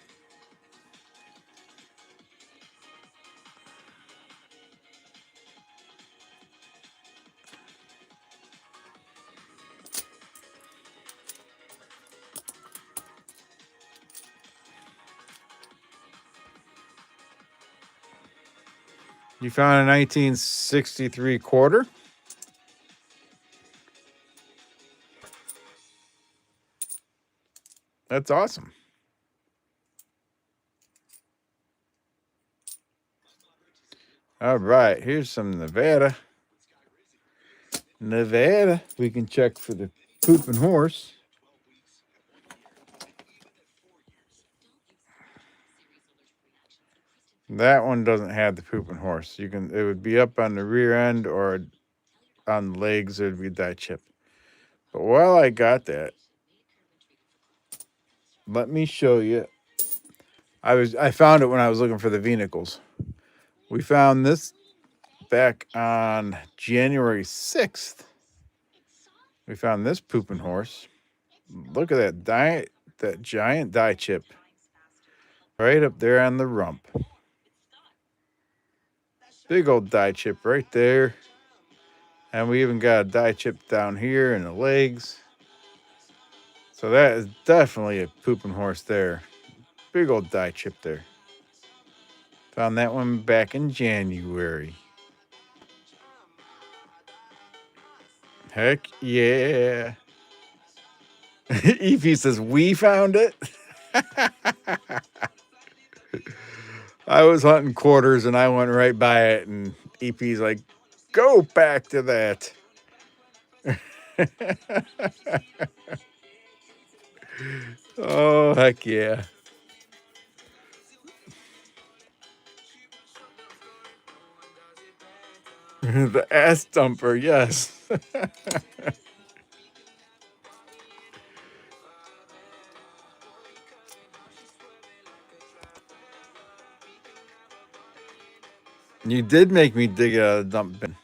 You found a 1963 quarter? That's awesome. All right, here's some Nevada. Nevada. We can check for the pooping horse. That one doesn't have the pooping horse. You can. It would be up on the rear end or on the legs. It would be die chip. But while I got that, let me show you. I found it when I was looking for the vehicles. We found this back on January 6th. We found this pooping horse. Look at that giant die chip right up there on the rump. Big old die chip right there. And we even got a die chip down here in the legs. So that is definitely a pooping horse there. Big old die chip there. Found that one back in January. Heck yeah. EP says, we found it. I was hunting quarters and I went right by it, and EP's like, go back to that. Oh, heck yeah. The ass dumper, yes. You did make me dig out a dump bin.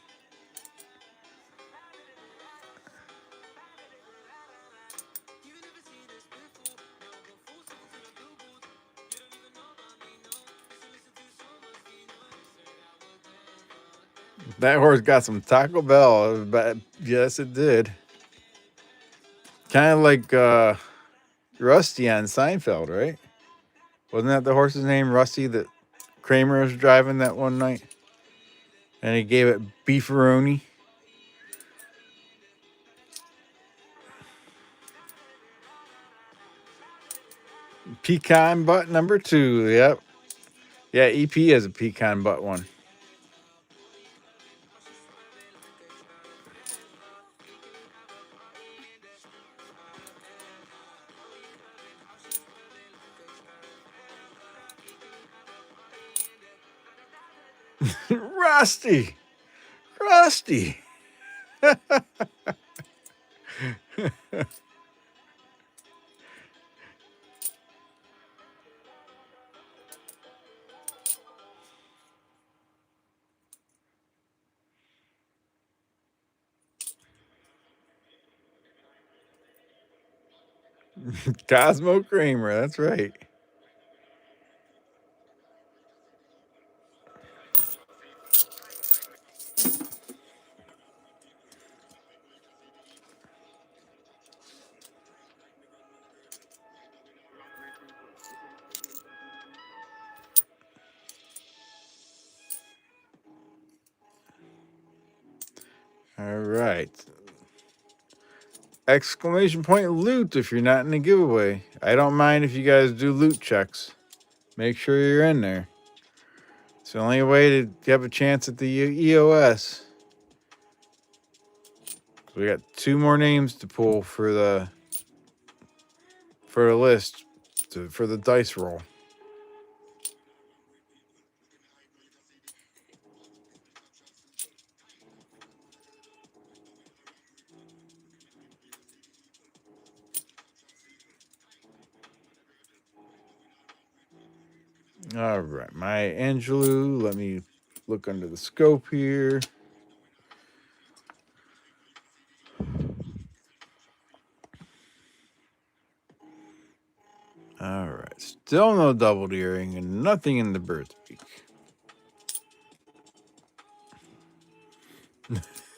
That horse got some Taco Bell, but yes, it did. Kind of like Rusty on Seinfeld, right? Wasn't that the horse's name, Rusty, that Kramer was driving that one night? And he gave it beefaroni. Pecan butt number 2. Yep. Yeah, EP has a pecan butt one. Rusty. Rusty. Cosmo Kramer, that's right. All right. Exclamation point loot if you're not in the giveaway. I don't mind if you guys do loot checks. Make sure you're in there. It's the only way to have a chance at the EOS. We got 2 more names to pull for the list for the dice roll. All right, my Angelou. Let me look under the scope here. All right, still no double earring and nothing in the bird's beak.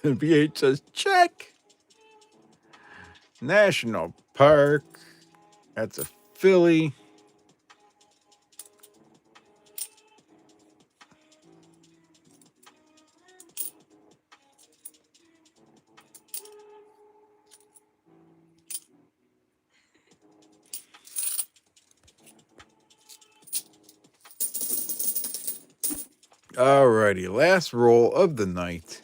BH says check. National Park. That's a filly. Alrighty, last roll of the night.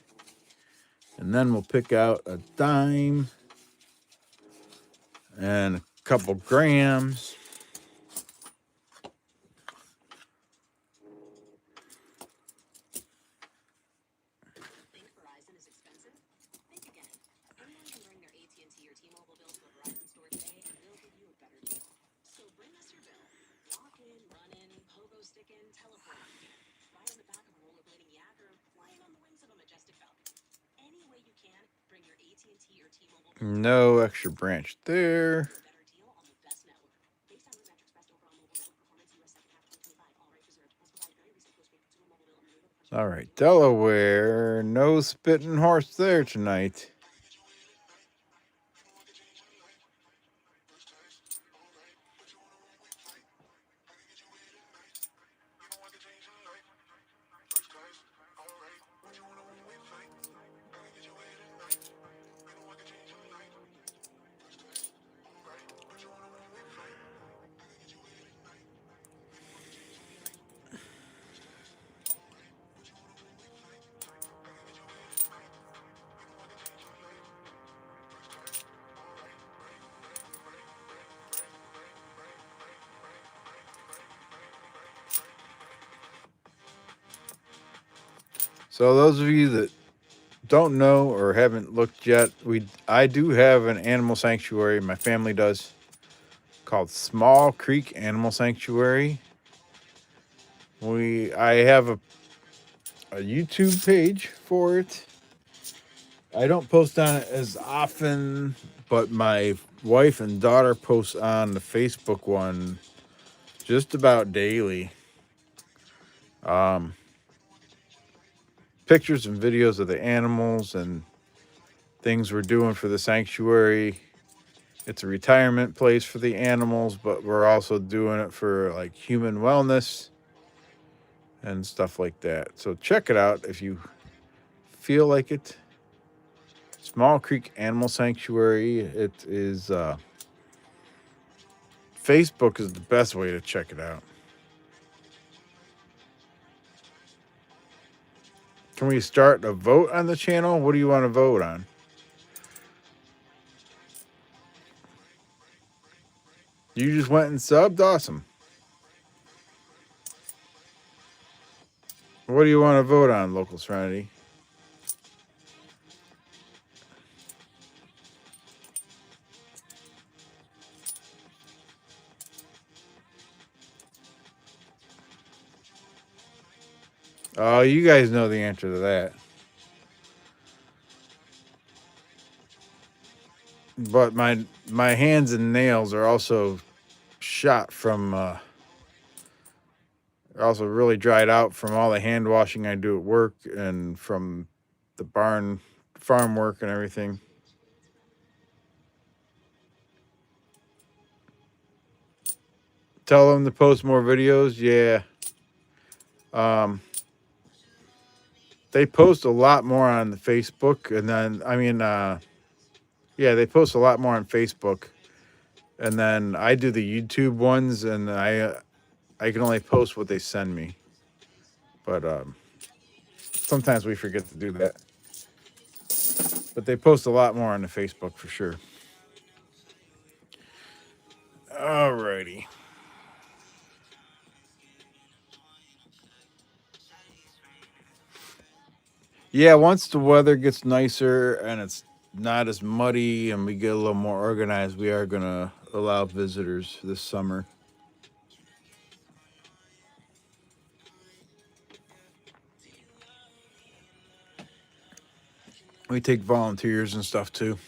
And then we'll pick out a dime and a couple grams. No extra branch there. All right, Delaware, no spitting horse there tonight. So those of you that don't know or haven't looked yet, I do have an animal sanctuary. My family does, called Small Creek Animal Sanctuary. I have a YouTube page for it. I don't post on it as often, but my wife and daughter post on the Facebook one just about daily. Pictures and videos of the animals and things we're doing for the sanctuary. It's a retirement place for the animals, but we're also doing it for like human wellness and stuff like that. So check it out if you feel like it. Small Creek Animal Sanctuary. It is Facebook is the best way to check it out. Can we start a vote on the channel? What do you want to vote on? You just went and subbed? Awesome. What do you want to vote on, Local Serenity? Oh, you guys know the answer to that. But my hands and nails are also shot from are also really dried out from all the hand washing I do at work and from the farm work and everything. Tell them to post more videos. Yeah. They post a lot more on the Facebook, and then yeah, they post a lot more on Facebook, and then I do the YouTube ones, and I can only post what they send me. But sometimes we forget to do that. But they post a lot more on the Facebook for sure. Alrighty. Yeah, once the weather gets nicer and it's not as muddy and we get a little more organized, we are going to allow visitors this summer. We take volunteers and stuff too.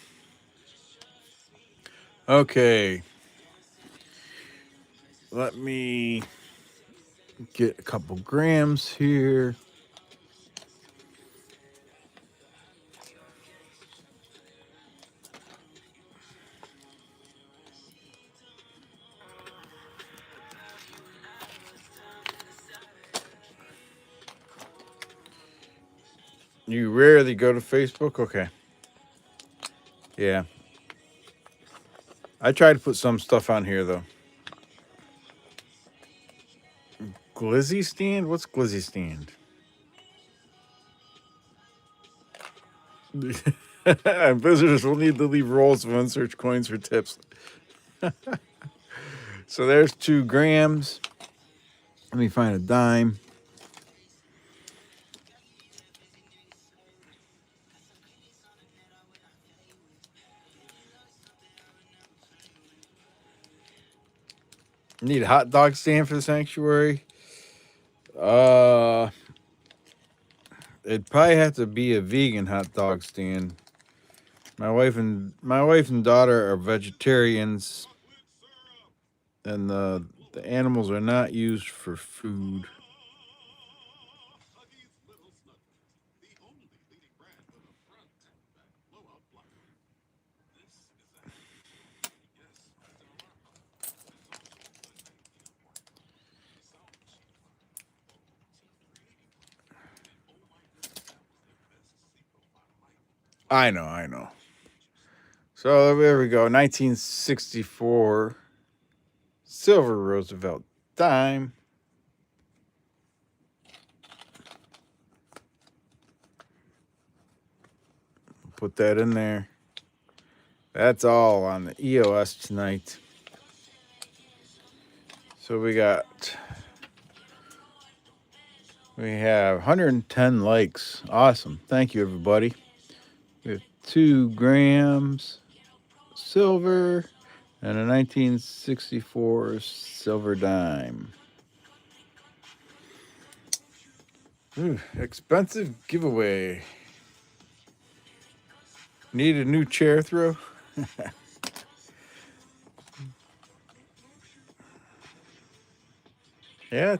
Okay. Let me get a couple grams here. You rarely go to Facebook? Okay. Yeah. I try to put some stuff on here, though. Glizzy stand? What's glizzy stand? Visitors will need to leave rolls of unsearched coins for tips. So there's 2 grams. Let me find a dime. Need a hot dog stand for the sanctuary. It'd probably have to be a vegan hot dog stand. My wife and daughter are vegetarians, and the animals are not used for food. I know. So there we go. 1964 silver Roosevelt dime. Put that in there. That's all on the EOS tonight. So we have 110 likes. Awesome. Thank you, everybody. We have 2 grams silver and a 1964 silver dime. Ooh, expensive giveaway. Need a new chair throw? Yeah,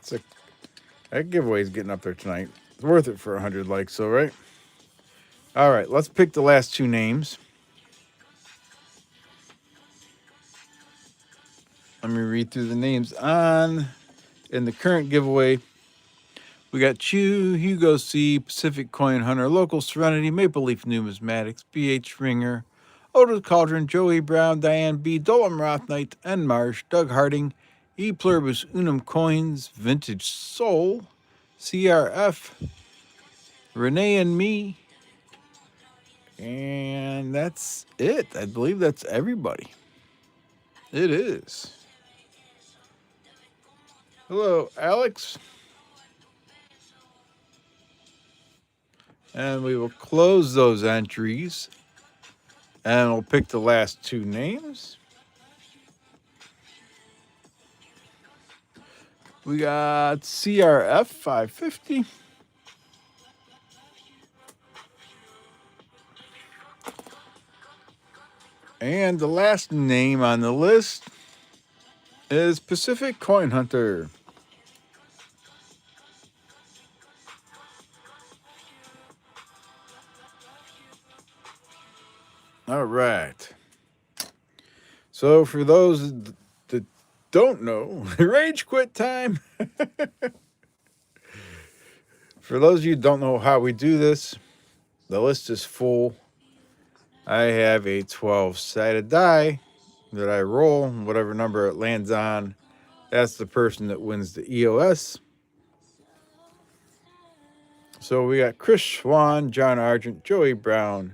that giveaway's getting up there tonight. It's worth it for 100 likes, so right? All right, let's pick the last 2 names. Let me read through the names in the current giveaway. We got Chew, Hugo C, Pacific Coin Hunter, Local Serenity, Maple Leaf Numismatics, BH Ringer, Otis Cauldron, Joey Brown, Diane B, Dolam Rothnight, N Marsh, Doug Harding, E Pluribus Unum Coins, Vintage Soul, CRF, Renee and me, and that's it. I believe that's everybody. It is. Hello, Alex. And we will close those entries. And we'll pick the last 2 names. We got CRF 550. And the last name on the list is Pacific Coin Hunter. All right. So for those that don't know, rage quit time. For those of you who don't know how we do this, the list is full. I have a 12-sided die that I roll. Whatever number it lands on, that's the person that wins the EOS. So we got Chris Swan, John Argent, Joey Brown,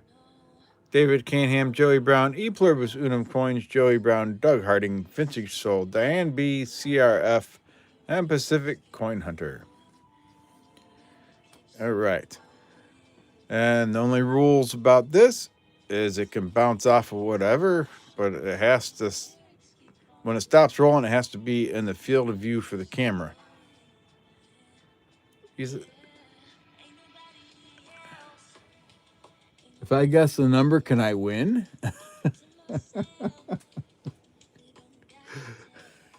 David Canham, Joey Brown, E Pluribus Unum Coins, Joey Brown, Doug Harding, Vintage Soul, Diane B, CRF, and Pacific Coin Hunter. All right. And the only rules about this is it can bounce off of whatever, but it has to, when it stops rolling, it has to be in the field of view for the camera. If I guess the number, can I win?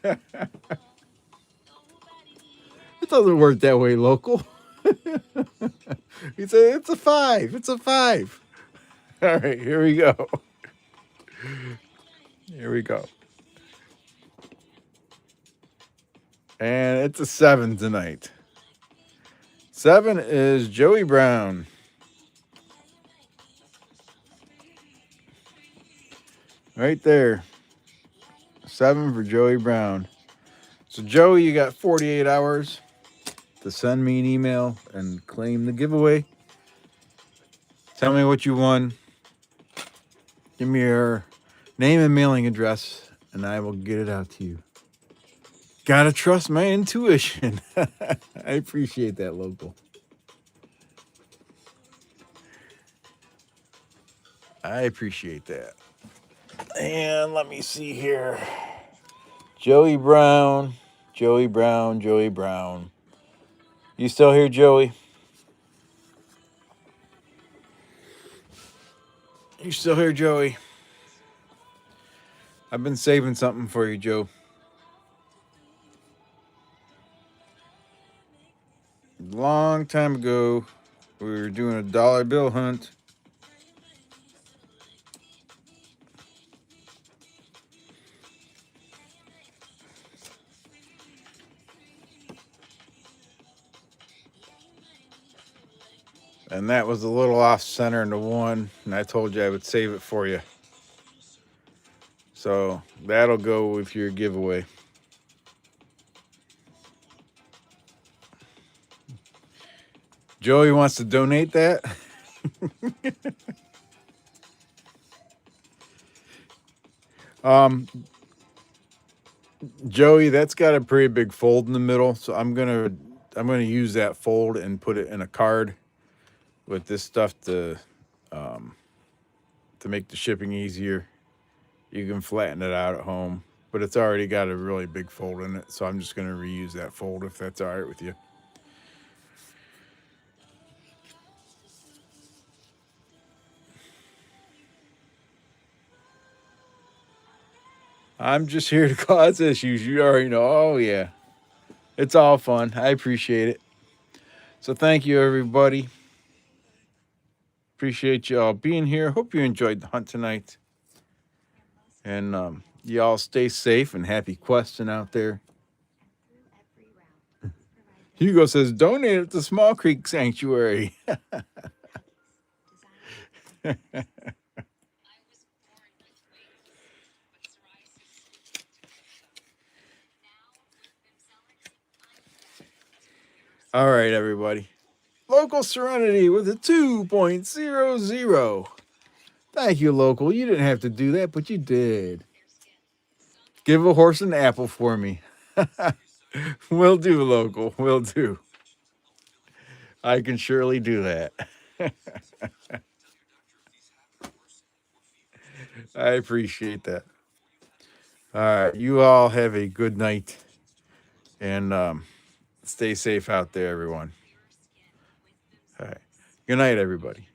It doesn't work that way, local. He said, it's a 5. It's a 5. All right, here we go. Here we go. And it's a 7 tonight. 7 is Joey Brown. Right there. 7 for Joey Brown. So, Joey, you got 48 hours to send me an email and claim the giveaway. Tell me what you won. Give me your name and mailing address, and I will get it out to you. Gotta trust my intuition. I appreciate that, local. I appreciate that. And let me see here. Joey Brown, Joey Brown, Joey Brown. You still here, Joey? You still here, Joey? I've been saving something for you, Joe. Long time ago, we were doing a dollar bill hunt. And that was a little off center into one, and I told you I would save it for you. So that'll go with your giveaway. Joey wants to donate that. um, Joey, that's got a pretty big fold in the middle, so I'm gonna use that fold and put it in a card with this stuff to make the shipping easier. You can flatten it out at home, but it's already got a really big fold in it, so I'm just gonna reuse that fold if that's all right with you. I'm just here to cause issues. You already know. Oh yeah, it's all fun. I appreciate it. So thank you, everybody. Appreciate y'all being here. Hope you enjoyed the hunt tonight. And y'all stay safe and happy questing out there. Hugo says, donate it to Small Creek Sanctuary. All right, everybody. Local Serenity with a 2.00. Thank you, Local. You didn't have to do that, but you did. Give a horse an apple for me. Will do, Local. Will do. I can surely do that. I appreciate that. All right. You all have a good night. And stay safe out there, everyone. All right. Good night, everybody.